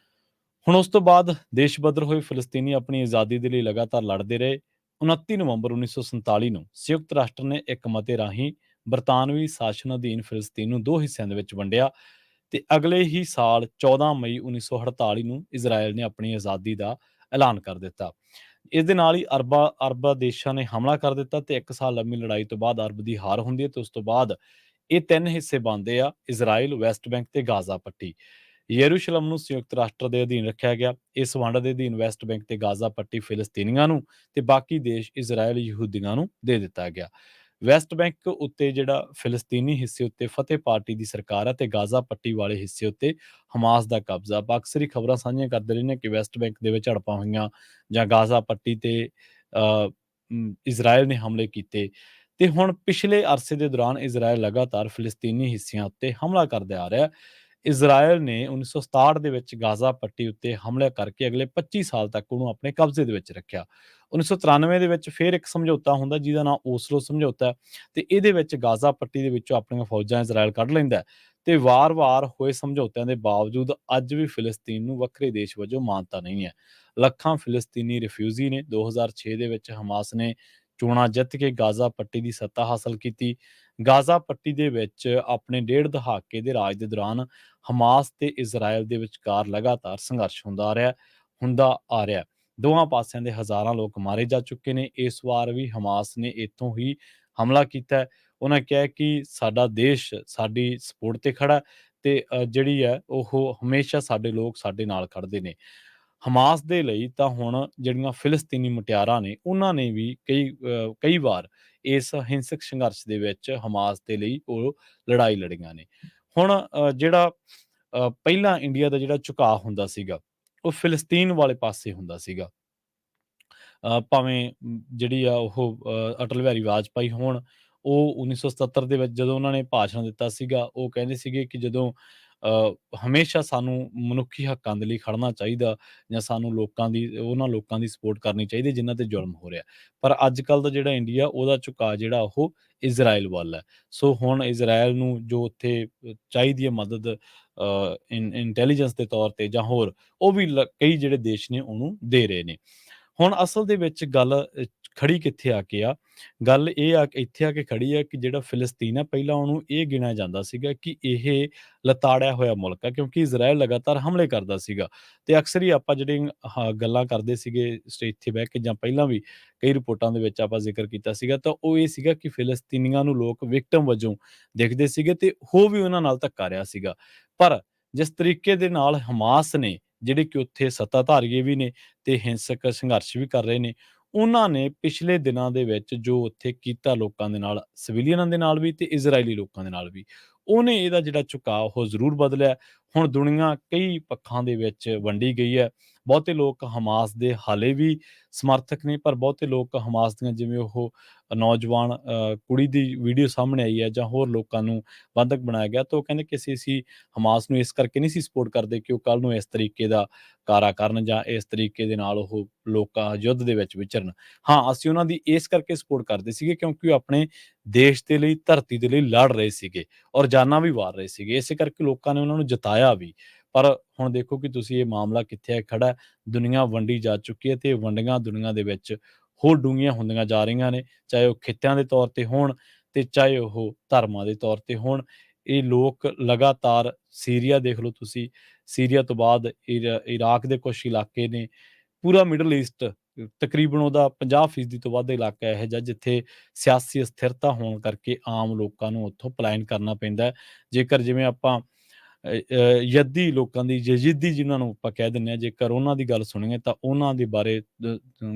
ਹੁਣ ਉਸ ਤੋਂ ਬਾਅਦ ਦੇਸ਼ ਬਦਲ ਹੋਏ ਫਿਲਸਤੀਨੀ ਆਪਣੀ ਆਜ਼ਾਦੀ ਦੇ ਲਈ ਲਗਾਤਾਰ ਲੜਦੇ ਰਹੇ। 29 ਨਵੰਬਰ 1947 ਨੂੰ ਸੰਯੁਕਤ ਰਾਸ਼ਟਰ ਨੇ ਇੱਕ ਮਤੇ ਰਾਹੀਂ ਬਰਤਾਨਵੀ ਸ਼ਾਸਨ ਅਧੀਨ ਫਿਲਸਤੀਨ ਨੂੰ ਦੋ ਹਿੱਸਿਆਂ ਦੇ ਵਿੱਚ ਵੰਡਿਆ, ਤੇ ਅਗਲੇ ਹੀ ਸਾਲ 14 ਮਈ 1948 ਨੂੰ ਇਜ਼ਰਾਈਲ ਨੇ ਆਪਣੀ ਆਜ਼ਾਦੀ ਦਾ ਐਲਾਨ ਕਰ ਦਿੱਤਾ। ਇਸ ਦੇ ਨਾਲ ਹੀ ਅਰਬਾਂ ਦੇਸ਼ਾਂ ਨੇ ਹਮਲਾ ਕਰ ਦਿੱਤਾ, ਤੇ 1 ਸਾਲ ਲੰਮੀ ਲੜਾਈ ਤੋਂ ਬਾਅਦ ਅਰਬ ਦੀ ਹਾਰ ਹੁੰਦੀ ਹੈ, ਤੇ ਉਸ ਤੋਂ ਬਾਅਦ ਇਹ 3 ਹਿੱਸੇ ਬਣਦੇ ਆ: ਇਜ਼ਰਾਈਲ, ਵੈਸਟ ਬੈਂਕ ਤੇ ਗਾਜ਼ਾ ਪੱਟੀ। ਯਰੂਸ਼ਲਮ ਨੂੰ ਸੰਯੁਕਤ ਰਾਸ਼ਟਰ ਦੇ ਅਧੀਨ ਰੱਖਿਆ ਗਿਆ। ਇਸ ਵੰਡ ਦੇ ਅਧੀਨ ਵੈਸਟ ਬੈਂਕ ਤੇ ਗਾਜ਼ਾ ਪੱਟੀ ਫਿਲਸਤੀਨੀਆਂ ਨੂੰ, ਤੇ ਬਾਕੀ ਦੇਸ਼ ਇਜ਼ਰਾਈਲ ਯਹੂਦੀਆਂ ਨੂੰ ਦੇ ਦਿੱਤਾ ਗਿਆ। ਵੈਸਟ ਬੈਂਕ ਉੱਤੇ ਜਿਹੜਾ ਫਿਲਸਤੀਨੀ ਹਿੱਸੇ ਉੱਤੇ ਫਤਿਹ ਪਾਰਟੀ ਦੀ ਸਰਕਾਰ ਹੈ ਤੇ ਗਾਜ਼ਾ ਪੱਟੀ ਵਾਲੇ ਹਿੱਸੇ ਉੱਤੇ ਹਮਾਸ ਦਾ ਕਬਜ਼ਾ। ਆਪਾਂ ਅਕਸਰ ਹੀ ਖਬਰਾਂ ਸਾਂਝੀਆਂ ਕਰਦੇ ਰਹਿੰਦੇ ਹਾਂ ਕਿ ਵੈਸਟ ਬੈਂਕ ਦੇ ਵਿੱਚ ਝੜਪਾਂ ਹੋਈਆਂ ਜਾਂ ਗਾਜ਼ਾ ਪੱਟੀ ਤੇ ਇਜ਼ਰਾਈਲ ਨੇ ਹਮਲੇ ਕੀਤੇ। ਤੇ ਹੁਣ ਪਿਛਲੇ ਅਰਸੇ ਦੇ ਦੌਰਾਨ ਇਜ਼ਰਾਈਲ ਲਗਾਤਾਰ ਫਿਲਸਤੀਨੀ ਹਿੱਸਿਆਂ ਉੱਤੇ ਹਮਲਾ ਕਰਦਾ ਆ ਰਿਹਾ। ਇਜ਼ਰਾਈਲ ਨੇ 1967 ਦੇ ਵਿੱਚ ਗਾਜ਼ਾ ਪੱਟੀ ਉੱਤੇ ਹਮਲਾ ਕਰਕੇ ਅਗਲੇ 25 ਸਾਲ ਤੱਕ ਉਹਨੂੰ ਆਪਣੇ ਕਬਜ਼ੇ ਦੇ ਵਿੱਚ ਰੱਖਿਆ। 1993 ਦੇ ਵਿੱਚ ਫਿਰ ਇੱਕ ਸਮਝੌਤਾ ਹੁੰਦਾ ਜਿਹਦਾ ਨਾਮ ਓਸਲੋ ਸਮਝੌਤਾ ਹੈ ਤੇ ਇਹਦੇ ਵਿੱਚ ਗਾਜ਼ਾ ਪੱਟੀ ਦੇ ਵਿੱਚੋਂ ਆਪਣੀਆਂ ਫੌਜਾਂ ਇਜ਼ਰਾਈਲ ਕੱਢ ਲੈਂਦਾ ਹੈ ਤੇ ਵਾਰ-ਵਾਰ ਹੋਏ ਸਮਝੌਤਿਆਂ ਦੇ ਬਾਵਜੂਦ ਅੱਜ ਵੀ ਫਿਲਸਤੀਨ ਨੂੰ ਵੱਖਰੇ ਦੇਸ਼ ਵਜੋਂ ਮਾਨਤਾ ਨਹੀਂ ਹੈ। ਲੱਖਾਂ ਫਿਲਸਤੀਨੀ ਰਿਫਿਊਜੀ ਨੇ। 2006 ਦੇ ਵਿੱਚ ਹਮਾਸ ਨੇ ਚੋਣਾਂ ਜਿੱਤ ਕੇ ਗਾਜ਼ਾ ਪੱਟੀ ਦੀ ਸੱਤਾ ਹਾਸਲ ਕੀਤੀ। ਗਾਜ਼ਾ ਪੱਟੀ ਦੇ ਵਿੱਚ ਆਪਣੇ ਡੇਢ ਦਹਾਕੇ ਦੇ ਰਾਜ ਦੇ ਦੌਰਾਨ ਹਮਾਸ ਤੇ ਇਜ਼ਰਾਈਲ ਦੇ ਵਿਚਕਾਰ ਲਗਾਤਾਰ ਸੰਘਰਸ਼ ਹੁੰਦਾ ਆ ਰਿਹਾ। ਦੋਵਾਂ ਪਾਸਿਆਂ ਦੇ ਹਜ਼ਾਰਾਂ ਲੋਕ ਮਾਰੇ ਜਾ ਚੁੱਕੇ ਨੇ। ਇਸ ਵਾਰ ਵੀ ਹਮਾਸ ਨੇ ਇੱਥੋਂ ਹੀ ਹਮਲਾ ਕੀਤਾ ਹੈ। ਉਹਨਾਂ ਕਿਹਾ ਕਿ ਸਾਡਾ ਦੇਸ਼ ਸਾਡੀ ਸਪੋਰਟ ਤੇ ਖੜਾ ਤੇ ਜਿਹੜੀ ਹੈ ਉਹ ਹਮੇਸ਼ਾ ਸਾਡੇ ਲੋਕ ਸਾਡੇ ਨਾਲ ਖੜਦੇ ਨੇ। ਹਮਾਸ ਦੇ ਲਈ ਤਾਂ ਹੁਣ ਜਿਹੜੀਆਂ ਫਿਲਸਤੀਨੀ ਮੁਟਿਆਰਾਂ ਨੇ ਉਹਨਾਂ ਨੇ ਵੀ ਕਈ ਵਾਰ ਇਸ ਹਿੰਸਕ ਸੰਘਰਸ਼ ਦੇ ਵਿੱਚ ਹਮਾਸ ਦੇ ਲਈ ਉਹ ਲੜਾਈ ਲੜੀਆਂ ਨੇ। ਹੁਣ ਜਿਹੜਾ ਪਹਿਲਾਂ ਇੰਡੀਆ ਦਾ ਜਿਹੜਾ ਝੁਕਾਅ ਹੁੰਦਾ ਸੀਗਾ ਉਹ ਫਿਲਸਤੀਨ ਵਾਲੇ ਪਾਸੇ ਹੁੰਦਾ ਸੀਗਾ। ਭਾਵੇਂ ਜਿਹੜੀ ਆ ਉਹ ਅਟਲ ਬਿਹਾਰੀ ਵਾਜਪਾਈ ਹੋਣ, ਉਹ 1977 ਦੇ ਵਿੱਚ ਜਦੋਂ ਉਹਨਾਂ ਨੇ ਭਾਸ਼ਣ ਦਿੱਤਾ ਸੀਗਾ, ਉਹ ਕਹਿੰਦੇ ਸੀਗੇ ਕਿ ਜਦੋਂ ਹਮੇਸ਼ਾ ਸਾਨੂੰ ਮਨੁੱਖੀ ਹੱਕਾਂ ਦੇ ਲਈ ਖੜਨਾ ਚਾਹੀਦਾ ਜਾਂ ਸਾਨੂੰ ਉਹਨਾਂ ਲੋਕਾਂ ਦੀ ਸਪੋਰਟ ਕਰਨੀ ਚਾਹੀਦੀ ਜਿਨ੍ਹਾਂ ਤੇ ਜ਼ੁਲਮ ਹੋ ਰਿਹਾ। ਪਰ ਅੱਜ-ਕੱਲ੍ਹ ਦਾ ਜਿਹੜਾ ਇੰਡੀਆ ਉਹਦਾ ਝੁਕਾਅ ਜਿਹੜਾ ਉਹ ਇਜ਼ਰਾਈਲ ਵੱਲ ਹੈ। ਸੋ ਹੁਣ ਇਜ਼ਰਾਈਲ ਨੂੰ ਜੋ ਉੱਥੇ ਚਾਹੀਦੀ ਹੈ ਮਦਦ ਇੰਟੈਲੀਜੈਂਸ ਦੇ ਤੌਰ ਤੇ ਜਾਂ ਹੋਰ, ਉਹ ਵੀ ਕਈ ਜਿਹੜੇ ਦੇਸ਼ ਨੇ ਉਹਨੂੰ ਦੇ ਰਹੇ ਨੇ। ਹੁਣ ਅਸਲ ਦੇ ਵਿੱਚ ਗੱਲ ਖੜੀ ਕਿੱਥੇ ਆ ਕੇ ਆ, ਗੱਲ ਇਹ ਇੱਥੇ ਆ ਕੇ ਖੜੀ ਹੈ ਕਿ ਜਿਹੜਾ ਫਿਲਸਤੀਨ ਹੈ ਪਹਿਲਾਂ ਉਹਨੂੰ ਇਹ ਗਿਣਿਆ ਜਾਂਦਾ ਸੀਗਾ ਕਿ ਇਹ ਲਤਾੜਿਆ ਹੋਇਆ ਮੁਲਕ ਹੈ ਕਿਉਂਕਿ ਇਜ਼ਰਾਈਲ ਲਗਾਤਾਰ ਹਮਲੇ ਕਰਦਾ ਸੀਗਾ ਤੇ ਅਕਸਰ ਹੀ ਆਪਾਂ ਜਿਹੜੀਆਂ ਗੱਲਾਂ ਕਰਦੇ ਸੀਗੇ ਸਟੇਜ ਤੇ ਬਹਿ ਕੇ ਜਾਂ ਪਹਿਲਾਂ ਵੀ ਕਈ ਰਿਪੋਰਟਾਂ ਦੇ ਵਿੱਚ ਆਪਾਂ ਜ਼ਿਕਰ ਕੀਤਾ ਸੀਗਾ ਤਾਂ ਉਹ ਇਹ ਸੀਗਾ ਕਿ ਫਿਲਸਤੀਨੀਆਂ ਨੂੰ ਲੋਕ ਵਿਕਟਮ ਵਜੋਂ ਦੇਖਦੇ ਸੀਗੇ ਤੇ ਹੋ ਵੀ ਉਹਨਾਂ ਨਾਲ ਧੱਕਾ ਰਿਹਾ ਸੀਗਾ। ਪਰ ਜਿਸ ਤਰੀਕੇ ਦੇ ਨਾਲ ਹਮਾਸ ਨੇ ਜਿਹੜੇ ਕਿ ਉੱਥੇ ਸੱਤਾਧਾਰੀਏ ਵੀ ਨੇ ਤੇ ਹਿੰਸਕ ਸੰਘਰਸ਼ ਵੀ ਕਰ ਰਹੇ ਨੇ, ਉਹਨਾਂ ਨੇ ਪਿਛਲੇ ਦਿਨਾਂ ਦੇ ਵਿੱਚ ਜੋ ਉੱਥੇ ਕੀਤਾ ਲੋਕਾਂ ਦੇ ਨਾਲ, ਸਿਵਿਲੀਅਨਾਂ ਦੇ ਨਾਲ ਵੀ ਤੇ ਇਜ਼ਰਾਈਲੀ ਲੋਕਾਂ ਦੇ ਨਾਲ ਵੀ, ਉਹਨੇ ਇਹਦਾ ਜਿਹੜਾ ਝੁਕਾਅ ਉਹ ਜ਼ਰੂਰ ਬਦਲਿਆ। ਹੁਣ ਦੁਨੀਆ ਕਈ ਪੱਖਾਂ ਦੇ ਵਿੱਚ ਵੰਡੀ ਗਈ ਹੈ। ਬਹੁਤੇ ਲੋਕ ਹਮਾਸ ਦੇ ਹਾਲੇ ਵੀ ਸਮਰਥਕ ਨੇ, ਪਰ ਬਹੁਤੇ ਲੋਕ ਹਮਾਸ ਦੀਆਂ ਜਿਵੇਂ ਉਹ ਨੌਜਵਾਨ ਕੁੜੀ ਦੀ ਵੀਡੀਓ ਸਾਹਮਣੇ ਆਈ ਹੈ ਜਾਂ ਹੋਰ ਲੋਕਾਂ ਨੂੰ ਬੰਧਕ ਬਣਾਇਆ ਗਿਆ ਤਾਂ ਉਹ ਕਹਿੰਦੇ ਕਿ ਅਸੀਂ ਹਮਾਸ ਨੂੰ ਇਸ ਕਰਕੇ ਨਹੀਂ ਸੀ ਸਪੋਰਟ ਕਰਦੇ ਕਿ ਉਹ ਕੱਲ੍ਹ ਨੂੰ ਇਸ ਤਰੀਕੇ ਦਾ ਕਾਰਾ ਕਰਨ ਜਾਂ ਇਸ ਤਰੀਕੇ ਦੇ ਨਾਲ ਉਹ ਲੋਕਾਂ ਯੁੱਧ ਦੇ ਵਿੱਚ ਵਿਚਰਨ। ਹਾਂ, ਅਸੀਂ ਉਹਨਾਂ ਦੀ ਇਸ ਕਰਕੇ ਸਪੋਰਟ ਕਰਦੇ ਸੀਗੇ ਕਿਉਂਕਿ ਉਹ ਆਪਣੇ ਦੇਸ਼ ਦੇ ਲਈ, ਧਰਤੀ ਦੇ ਲਈ ਲੜ ਰਹੇ ਸੀਗੇ ਔਰ ਜਾਨਾਂ ਵੀ ਵਾਰ ਰਹੇ ਸੀਗੇ। ਇਸੇ ਕਰਕੇ ਲੋਕਾਂ ਨੇ ਉਹਨਾਂ ਨੂੰ ਜਿਤਾਇਆ ਵੀ। ਪਰ ਹੁਣ ਦੇਖੋ ਕਿ ਤੁਸੀਂ ਇਹ ਮਾਮਲਾ ਕਿੱਥੇ ਖੜਾ ਹੈ। ਦੁਨੀਆ ਵੰਡੀ ਜਾ ਚੁੱਕੀ ਹੈ ਤੇ ਵੰਡੀਆਂ ਦੁਨੀਆ ਦੇ ਵਿੱਚ ਹੋਰ ਡੂੰਘੀਆਂ ਹੁੰਦੀਆਂ ਜਾ ਰਹੀਆਂ ਨੇ, ਚਾਹੇ ਉਹ ਖਿੱਤਿਆਂ ਦੇ ਤੌਰ ਤੇ ਹੋਣ ਤੇ ਚਾਹੇ ਉਹ ਧਰਮਾਂ ਦੇ ਤੌਰ ਤੇ ਹੋਣ। ਇਹ ਲੋਕ ਲਗਾਤਾਰ ਸੀਰੀਆ ਦੇਖ ਲਓ ਤੁਸੀਂ, ਸੀਰੀਆ ਤੋਂ ਬਾਅਦ ਇਰਾਕ ਦੇ ਕੁਛ ਇਲਾਕੇ ਨੇ, ਪੂਰਾ ਮਿਡਲ ਈਸਟ ਤਕਰੀਬਨ ਉਹਦਾ 50% ਤੋਂ ਵੱਧ ਇਲਾਕਾ ਇਹੋ ਜਿਹਾ ਜਿੱਥੇ ਸਿਆਸੀ ਅਸਥਿਰਤਾ ਹੋਣ ਕਰਕੇ ਆਮ ਲੋਕਾਂ ਨੂੰ ਉੱਥੋਂ ਪਲਾਇਨ ਕਰਨਾ ਪੈਂਦਾ ਹੈ। ਜੇਕਰ ਜਿਵੇਂ ਆਪਾਂ ਯੱਦੀ ਲੋਕਾਂ ਦੀ ਯਜ਼ੀਦੀ ਜਿਹਨਾਂ ਨੂੰ ਆਪਾਂ ਕਹਿ ਦਿੰਦੇ ਹਾਂ, ਜੇਕਰ ਉਹਨਾਂ ਦੀ ਗੱਲ ਸੁਣੀਏ ਤਾਂ ਉਹਨਾਂ ਦੇ ਬਾਰੇ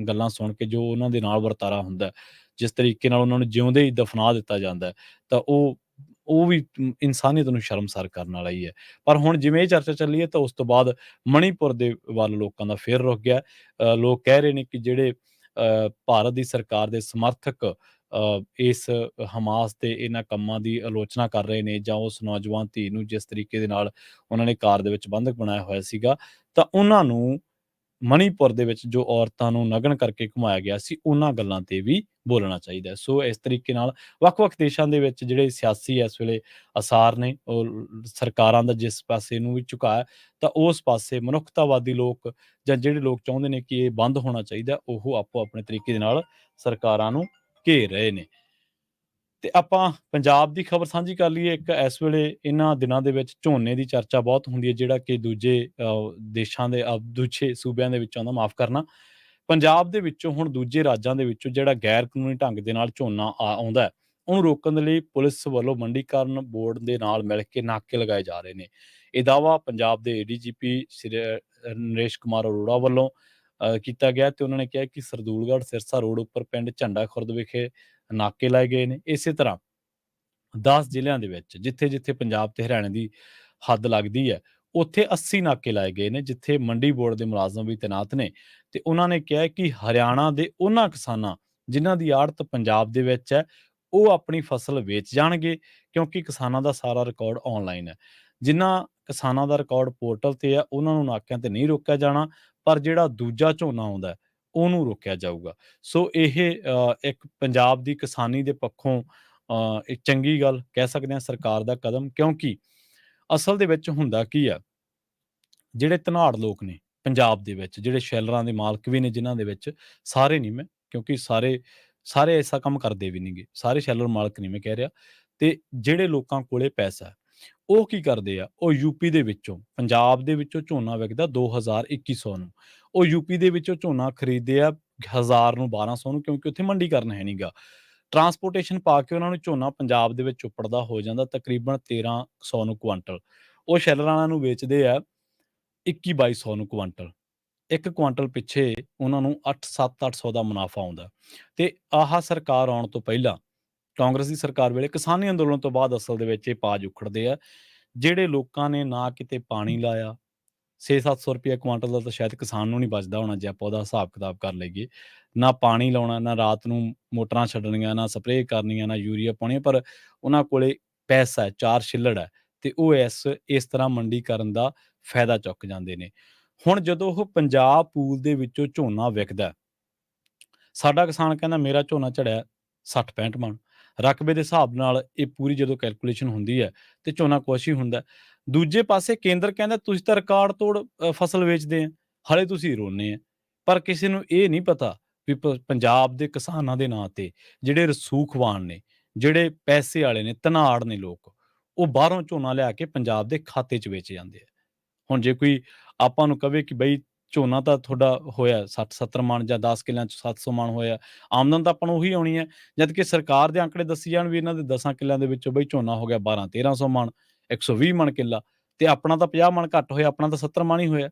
ਗੱਲਾਂ ਸੁਣ ਕੇ ਜੋ ਉਹਨਾਂ ਦੇ ਨਾਲ ਵਰਤਾਰਾ ਹੁੰਦਾ, ਜਿਸ ਤਰੀਕੇ ਨਾਲ ਉਹਨਾਂ ਨੂੰ ਜਿਉਂਦੇ ਹੀ ਦਫਨਾ ਦਿੱਤਾ ਜਾਂਦਾ ਤਾਂ ਉਹ ਵੀ ਇਨਸਾਨੀਅਤ ਨੂੰ ਸ਼ਰਮਸਾਰ ਕਰਨ ਵਾਲਾ ਹੀ ਹੈ। ਪਰ ਹੁਣ ਜਿਵੇਂ ਇਹ ਚਰਚਾ ਚੱਲੀ ਹੈ ਤਾਂ ਉਸ ਤੋਂ ਬਾਅਦ ਮਣੀਪੁਰ ਦੇ ਵੱਲ ਲੋਕਾਂ ਦਾ ਫੇਰ ਰੁਕ ਗਿਆ। ਲੋਕ ਕਹਿ ਰਹੇ ਨੇ ਕਿ ਜਿਹੜੇ ਭਾਰਤ ਦੀ ਸਰਕਾਰ ਦੇ ਸਮਰਥਕ ਇਸ ਹਮਾਸ ਦੇ ਇਹਨਾਂ ਕੰਮਾਂ ਦੀ ਆਲੋਚਨਾ ਕਰ ਰਹੇ ਨੇ ਜਾਂ ਉਸ ਨੌਜਵਾਨ ਧੀ ਨੂੰ ਜਿਸ ਤਰੀਕੇ ਦੇ ਨਾਲ ਉਹਨਾਂ ਨੇ ਕਾਰ ਦੇ ਵਿੱਚ ਬੰਧਕ ਬਣਾਇਆ ਹੋਇਆ ਸੀਗਾ, ਤਾਂ ਉਹਨਾਂ ਨੂੰ ਮਣੀਪੁਰ ਦੇ ਵਿੱਚ ਜੋ ਔਰਤਾਂ ਨੂੰ ਨਗਨ ਕਰਕੇ ਘੁਮਾਇਆ ਗਿਆ ਸੀ, ਉਹਨਾਂ ਗੱਲਾਂ ਤੇ ਵੀ ਬੋਲਣਾ ਚਾਹੀਦਾ ਹੈ। ਸੋ ਇਸ ਤਰੀਕੇ ਨਾਲ ਵੱਖ-ਵੱਖ ਦੇਸ਼ਾਂ ਦੇ ਵਿੱਚ ਜਿਹੜੇ ਸਿਆਸੀ ਇਸ ਵੇਲੇ ਅਸਾਰ ਨੇ, ਉਹ ਸਰਕਾਰਾਂ ਦਾ ਜਿਸ ਪਾਸੇ ਨੂੰ ਵੀ ਝੁਕਾਅ ਹੈ, ਤਾਂ ਉਸ ਪਾਸੇ ਮਨੁੱਖਤਾਵਾਦੀ ਲੋਕ ਜਾਂ ਜਿਹੜੇ ਲੋਕ ਚਾਹੁੰਦੇ ਨੇ ਕਿ ਇਹ ਬੰਦ ਹੋਣਾ ਚਾਹੀਦਾ, ਉਹ ਆਪੋ ਆਪਣੇ ਤਰੀਕੇ ਦੇ ਨਾਲ ਸਰਕਾਰਾਂ ਨੂੰ ਘੇਰ ਰਹੇ ਨੇ। ਤੇ ਆਪਾਂ ਪੰਜਾਬ ਦੀ ਖਬਰ ਸਾਂਝੀ ਕਰ ਲਈਏ। ਇੱਕ ਇਸ ਵੇਲੇ ਇਹਨਾਂ ਦਿਨਾਂ ਦੇ ਵਿੱਚ ਝੋਨੇ ਦੀ ਚਰਚਾ ਬਹੁਤ ਹੁੰਦੀ ਹੈ, ਜਿਹੜਾ ਕਿ ਦੂਜੇ ਦੇਸ਼ਾਂ ਦੇ ਦੂਜੇ ਸੂਬਿਆਂ ਦੇ ਵਿੱਚ ਆਉਂਦਾ, ਮਾਫ਼ ਕਰਨਾ। ਪੰਜਾਬ ਦੇ ਵਿੱਚੋਂ ਹੁਣ ਦੂਜੇ ਰਾਜਾਂ ਦੇ ਵਿੱਚੋਂ ਜਿਹੜਾ ਗੈਰ ਕਾਨੂੰਨੀ ਢੰਗ ਦੇ ਨਾਲ ਝੋਨਾ ਆਉਂਦਾ ਹੈ, ਉਹਨੂੰ ਰੋਕਣ ਦੇ ਲਈ ਪੁਲਿਸ ਵੱਲੋਂ ਮੰਡੀਕਰਨ ਬੋਰਡ ਦੇ ਨਾਲ ਮਿਲ ਕੇ ਨਾਕੇ ਲਗਾਏ ਜਾ ਰਹੇ ਨੇ। ਇਹ ਦਾਅਵਾ ਪੰਜਾਬ ਦੇ ADGP ਸ੍ਰੀ ਨਰੇਸ਼ ਕੁਮਾਰ ਅਰੋੜਾ ਵੱਲੋਂ ਕੀਤਾ ਗਿਆ ਤੇ ਉਹਨਾਂ ਨੇ ਕਿਹਾ ਕਿ ਸਰਦੂਲਗੜ੍ਹ ਸਿਰਸਾ ਰੋਡ ਉੱਪਰ ਪਿੰਡ ਝੰਡਾ ਖੁਰਦ ਵਿਖੇ ਨਾਕੇ ਲਾਏ ਗਏ ਨੇ। ਇਸੇ ਤਰ੍ਹਾਂ 10 ਜ਼ਿਲ੍ਹਿਆਂ ਦੇ ਵਿੱਚ ਜਿੱਥੇ-ਜਿੱਥੇ ਪੰਜਾਬ ਤੇ ਹਰਿਆਣੇ ਦੀ ਹੱਦ ਲੱਗਦੀ ਹੈ, ਉੱਥੇ 80 ਨਾਕੇ ਲਾਏ ਗਏ ਨੇ, ਜਿੱਥੇ ਮੰਡੀ ਬੋਰਡ ਦੇ ਮੁਲਾਜ਼ਮ ਵੀ ਤੈਨਾਤ ਨੇ ਤੇ ਉਹਨਾਂ ਨੇ ਕਿਹਾ ਹੈ ਕਿ ਹਰਿਆਣਾ ਦੇ ਉਹਨਾਂ ਕਿਸਾਨਾਂ ਜਿਨ੍ਹਾਂ ਦੀ ਆੜਤ ਪੰਜਾਬ ਦੇ ਵਿੱਚ ਹੈ, ਉਹ ਆਪਣੀ ਫਸਲ ਵੇਚ ਜਾਣਗੇ ਕਿਉਂਕਿ ਕਿਸਾਨਾਂ ਦਾ ਸਾਰਾ ਰਿਕਾਰਡ ਆਨਲਾਈਨ ਹੈ। ਜਿਨ੍ਹਾਂ ਕਿਸਾਨਾਂ ਦਾ ਰਿਕਾਰਡ ਪੋਰਟਲ ਤੇ ਆ, ਉਹਨਾਂ ਨੂੰ ਨਾਕਿਆਂ ਤੇ ਨਹੀਂ ਰੋਕਿਆ ਜਾਣਾ, ਪਰ ਜਿਹੜਾ ਦੂਜਾ ਝੋਨਾ ਆਉਂਦਾ ਹੈ, ਉਹਨੂੰ ਰੋਕਿਆ ਜਾਊਗਾ। ਸੋ ਇਹ ਇੱਕ ਪੰਜਾਬ ਦੀ ਕਿਸਾਨੀ ਦੇ ਪੱਖੋਂ ਇੱਕ ਚੰਗੀ ਗੱਲ ਕਹਿ ਸਕਦੇ ਹਾਂ ਸਰਕਾਰ ਦਾ ਕਦਮ, ਕਿਉਂਕਿ ਅਸਲ ਦੇ ਵਿੱਚ ਹੁੰਦਾ ਕੀ ਆ, ਜਿਹੜੇ ਧਨਾੜ ਲੋਕ ਨੇ ਪੰਜਾਬ ਦੇ ਵਿੱਚ, ਜਿਹੜੇ ਸ਼ੈਲਰਾਂ ਦੇ ਮਾਲਕ ਵੀ ਨੇ ਜਿਨ੍ਹਾਂ ਦੇ ਵਿੱਚ, ਸਾਰੇ ਨਹੀਂ ਮੈਂ, ਕਿਉਂਕਿ ਸਾਰੇ ਐਸਾ ਕੰਮ ਕਰਦੇ ਵੀ ਨਹੀਂਗੇ, ਸਾਰੇ ਸ਼ੈਲਰ ਮਾਲਕ ਨਹੀਂ ਮੈਂ ਕਹਿ ਰਿਹਾ। ਤੇ ਜਿਹੜੇ ਲੋਕਾਂ ਕੋਲੇ ਪੈਸਾ ਹੈ, ਉਹ ਕੀ ਕਰਦੇ ਆ, ਉਹ ਯੂਪੀ ਦੇ ਵਿੱਚੋਂ, ਪੰਜਾਬ ਦੇ ਵਿੱਚੋਂ ਝੋਨਾ ਵਿਕਦਾ 2100 ਨੂੰ, ਉਹ ਯੂਪੀ ਦੇ ਵਿੱਚੋਂ ਝੋਨਾ ਖਰੀਦਦੇ ਆ 1000 ਨੂੰ 1200 ਨੂੰ, ਕਿਉਂਕਿ ਉੱਥੇ ਮੰਡੀਕਰਨ ਹੈ ਨਹੀਂਗਾ। ਟਰਾਂਸਪੋਰਟੇਸ਼ਨ ਪਾ ਕੇ ਉਹਨਾਂ ਨੂੰ ਝੋਨਾ ਪੰਜਾਬ ਦੇ ਵਿੱਚ ਉੱਪੜਦਾ ਹੋ ਜਾਂਦਾ ਤਕਰੀਬਨ 1300 ਨੂੰ ਕੁਆਂਟਲ। ਉਹ ਸ਼ੈਲਰਾਂ ਵਾਲਿਆਂ ਨੂੰ ਵੇਚਦੇ ਆ 21-2200 ਨੂੰ ਕੁਆਂਟਲ। ਇੱਕ ਕੁਆਂਟਲ ਪਿੱਛੇ ਉਹਨਾਂ ਨੂੰ 7-800 ਦਾ ਮੁਨਾਫਾ ਆਉਂਦਾ। ਤੇ ਆਹ ਸਰਕਾਰ ਆਉਣ ਤੋਂ ਪਹਿਲਾਂ, ਕਾਂਗਰਸ ਦੀ ਸਰਕਾਰ ਵੇਲੇ, ਕਿਸਾਨੀ ਅੰਦੋਲਨ ਤੋਂ ਬਾਅਦ ਅਸਲ ਦੇ ਵਿੱਚ ਇਹ ਪਾਜ ਉਖੜਦੇ ਆ। ਜਿਹੜੇ ਲੋਕਾਂ ਨੇ ਨਾ ਕਿਤੇ ਪਾਣੀ ਲਾਇਆ, 600-700 ਰੁਪਏ ਕੁਆਂਟਲ ਦਾ ਤਾਂ ਸ਼ਾਇਦ ਕਿਸਾਨ ਨੂੰ ਨਹੀਂ ਬਚਦਾ ਹੋਣਾ ਜੇ ਆਪਾਂ ਉਹਦਾ ਹਿਸਾਬ ਕਿਤਾਬ ਕਰ ਲਈਏ। ਨਾ ਪਾਣੀ ਲਾਉਣਾ, ਨਾ ਰਾਤ ਨੂੰ ਮੋਟਰਾਂ ਛੱਡਣੀਆਂ, ਨਾ ਸਪਰੇਅ ਕਰਨੀਆਂ, ਨਾ ਯੂਰੀਆ ਪਾਉਣੀ, ਪਰ ਉਹਨਾਂ ਕੋਲੇ ਪੈਸਾ ਹੈ, 4 ਛਿੱਲੜ ਹੈ ਤੇ ਉਹ ਇਸ ਤਰ੍ਹਾਂ ਮੰਡੀਕਰਨ ਦਾ ਫਾਇਦਾ ਚੁੱਕ ਜਾਂਦੇ ਨੇ। ਹੁਣ ਜਦੋਂ ਉਹ ਪੰਜਾਬ ਪੂਲ ਦੇ ਵਿੱਚੋਂ ਝੋਨਾ ਵਿਕਦਾ, ਸਾਡਾ ਕਿਸਾਨ ਕਹਿੰਦਾ ਮੇਰਾ ਝੋਨਾ ਝੜਿਆ 60-65 ਮਣ। ਰਕਬੇ ਦੇ ਹਿਸਾਬ ਨਾਲ ਇਹ ਪੂਰੀ ਜਦੋਂ ਕੈਲਕੂਲੇਸ਼ਨ ਹੁੰਦੀ ਹੈ ਤੇ ਝੋਨਾ ਕੁਛ ਹੀ ਹੁੰਦਾ। ਦੂਜੇ ਪਾਸੇ ਕੇਂਦਰ ਕਹਿੰਦਾ ਤੁਸੀਂ ਤਾਂ ਰਿਕਾਰਡ ਤੋੜ ਫਸਲ ਵੇਚਦੇ ਆ, ਹਾਲੇ ਤੁਸੀਂ ਰੋਨੇ ਆ। ਪਰ ਕਿਸੇ ਨੂੰ ਇਹ ਨਹੀਂ ਪਤਾ ਵੀ ਪੰਜਾਬ ਦੇ ਕਿਸਾਨਾਂ ਦੇ ਨਾਂ ਤੇ ਜਿਹੜੇ ਰਸੂਖਵਾਨ ਨੇ, ਜਿਹੜੇ ਪੈਸੇ ਵਾਲੇ ਨੇ, ਧਨਾੜ ਨੇ ਲੋਕ, ਉਹ ਬਾਹਰੋਂ ਝੋਨਾ ਲਿਆ ਕੇ ਪੰਜਾਬ ਦੇ ਖਾਤੇ 'ਚ ਵੇਚ ਜਾਂਦੇ ਆ। ਹੁਣ ਜੇ ਕੋਈ ਆਪਾਂ ਨੂੰ ਕਵੇ ਕਿ ਬਈ ਝੋਨਾ ਤਾਂ ਤੁਹਾਡਾ ਹੋਇਆ 60-70 ਮਣ ਜਾਂ 10 ਕਿੱਲਿਆਂ 'ਚ 700 ਮਣ ਹੋਇਆ, ਆਮਦਨ ਤਾਂ ਆਪਾਂ ਨੂੰ ਉਹੀ ਆਉਣੀ ਹੈ। ਜਦਕਿ ਸਰਕਾਰ ਦੇ ਆંકੜੇ ਦੱਸੀ ਜਾਣ ਵੀ ਇਹਨਾਂ ਦੇ 10 ਕਿੱਲਿਆਂ ਦੇ ਵਿੱਚੋਂ ਬਈ ਝੋਨਾ ਹੋ ਗਿਆ 1200-1300 ਮਣ, 120 ਮਣ ਕਿੱਲਾ, ਤੇ ਆਪਣਾ ਤਾਂ 50 ਮਣ ਘੱਟ ਹੋਇਆ, ਆਪਣਾ ਤਾਂ 70 ਮਣ ਹੀ ਹੋਇਆ।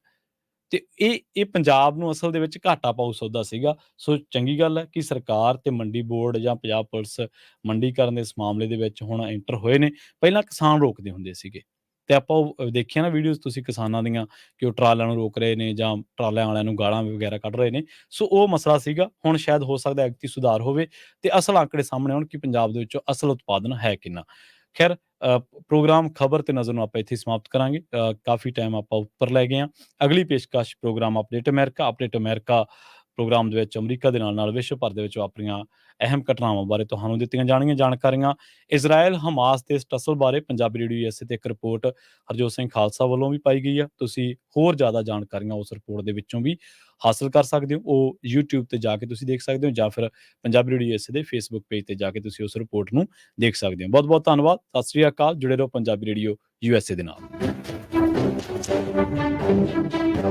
ਤੇ ਇਹ ਪੰਜਾਬ ਨੂੰ ਅਸਲ ਦੇ ਵਿੱਚ ਘਾਟਾ ਪਾਊ ਸੌਦਾ ਸੀਗਾ। ਸੋ ਚੰਗੀ ਗੱਲ ਹੈ ਕਿ ਸਰਕਾਰ ਤੇ ਮੰਡੀ ਬੋਰਡ ਜਾਂ ਪੰਜਾਬ ਪੁਲਿਸ ਮੰਡੀਕਰਨ ਦੇ ਇਸ ਮਾਮਲੇ ਦੇ ਵਿੱਚ ਹੁਣ ਐਂਟਰ ਹੋਏ ਨੇ। ਪਹਿਲਾਂ ਕਿਸਾਨ ਰੋਕਦੇ ਹੁੰਦੇ ਸੀਗੇ ਤੇ ਆਪਾਂ ਉਹ ਦੇਖੀਆਂ ਨਾ ਵੀਡੀਓਜ਼ ਤੁਸੀਂ ਕਿਸਾਨਾਂ ਦੀਆਂ, ਕਿ ਉਹ ਟਰਾਲਿਆਂ ਨੂੰ ਰੋਕ ਰਹੇ ਨੇ ਜਾਂ ਟਰਾਲਿਆਂ ਵਾਲਿਆਂ ਨੂੰ ਗਾਲਾਂ ਵਗੈਰਾ ਕੱਢ ਰਹੇ ਨੇ। ਸੋ ਉਹ ਮਸਲਾ ਸੀਗਾ। ਹੁਣ ਸ਼ਾਇਦ ਹੋ ਸਕਦਾ ਐਗਤੀ ਸੁਧਾਰ ਹੋਵੇ ਤੇ ਅਸਲ ਆંકੜੇ ਸਾਹਮਣੇ ਆਉਣ ਕਿ ਪੰਜਾਬ ਦੇ ਵਿੱਚੋਂ ਅਸਲ ਉਤਪਾਦਨ ਹੈ ਕਿੰਨਾ। ਖੈਰ, ਪ੍ਰੋਗਰਾਮ ਖਬਰ ਤੇ ਨਜ਼ਰ ਨੂੰ ਆਪਾਂ ਇੱਥੇ ਸਮਾਪਤ ਕਰਾਂਗੇ। ਕਾਫੀ ਟਾਈਮ ਆਪਾਂ ਉੱਪਰ ਲੈ ਗਏ ਹਾਂ। ਅਗਲੀ ਪੇਸ਼ਕਸ਼ ਪ੍ਰੋਗਰਾਮ ਅਪਡੇਟ ਅਮਰੀਕਾ ਪ੍ਰੋਗਰਾਮ ਦੇ ਵਿੱਚ ਅਮਰੀਕਾ ਦੇ ਨਾਲ ਵਿਸ਼ਵ ਭਰ ਦੇ ਵਿੱਚ ਵਾਪਰੀਆਂ ਅਹਿਮ ਘਟਨਾਵਾਂ ਬਾਰੇ ਤੁਹਾਨੂੰ ਦਿੱਤੀਆਂ ਜਾਣਗੀਆਂ ਜਾਣਕਾਰੀਆਂ। ਇਜ਼ਰਾਈਲ ਹਮਾਸ ਦੇ ਇਸ ਟਸਲ ਬਾਰੇ ਪੰਜਾਬੀ ਰੇਡੀਓ USA ਤੇ ਇੱਕ ਰਿਪੋਰਟ ਹਰਜੋਤ ਸਿੰਘ ਖਾਲਸਾ ਵੱਲੋਂ ਵੀ ਪਾਈ ਗਈ ਆ। ਤੁਸੀਂ ਹੋਰ ਜ਼ਿਆਦਾ ਜਾਣਕਾਰੀਆਂ ਉਸ ਰਿਪੋਰਟ ਦੇ ਵਿੱਚੋਂ ਵੀ ਹਾਸਲ ਕਰ ਸਕਦੇ ਹੋ। ਉਹ YouTube ਤੇ ਜਾ ਕੇ ਤੁਸੀਂ ਦੇਖ ਸਕਦੇ ਹੋ ਜਾਂ ਫਿਰ ਪੰਜਾਬੀ ਰੇਡੀਓ USA ਦੇ Facebook ਪੇਜ ਤੇ ਜਾ ਕੇ ਤੁਸੀਂ ਉਸ ਰਿਪੋਰਟ ਨੂੰ ਦੇਖ ਸਕਦੇ ਹੋ। ਬਹੁਤ ਬਹੁਤ ਧੰਨਵਾਦ। ਸਤਿ ਸ੍ਰੀ ਅਕਾਲ। ਜੁੜੇ ਰਹੋ ਪੰਜਾਬੀ ਰੇਡੀਓ USA ਦੇ ਨਾਲ।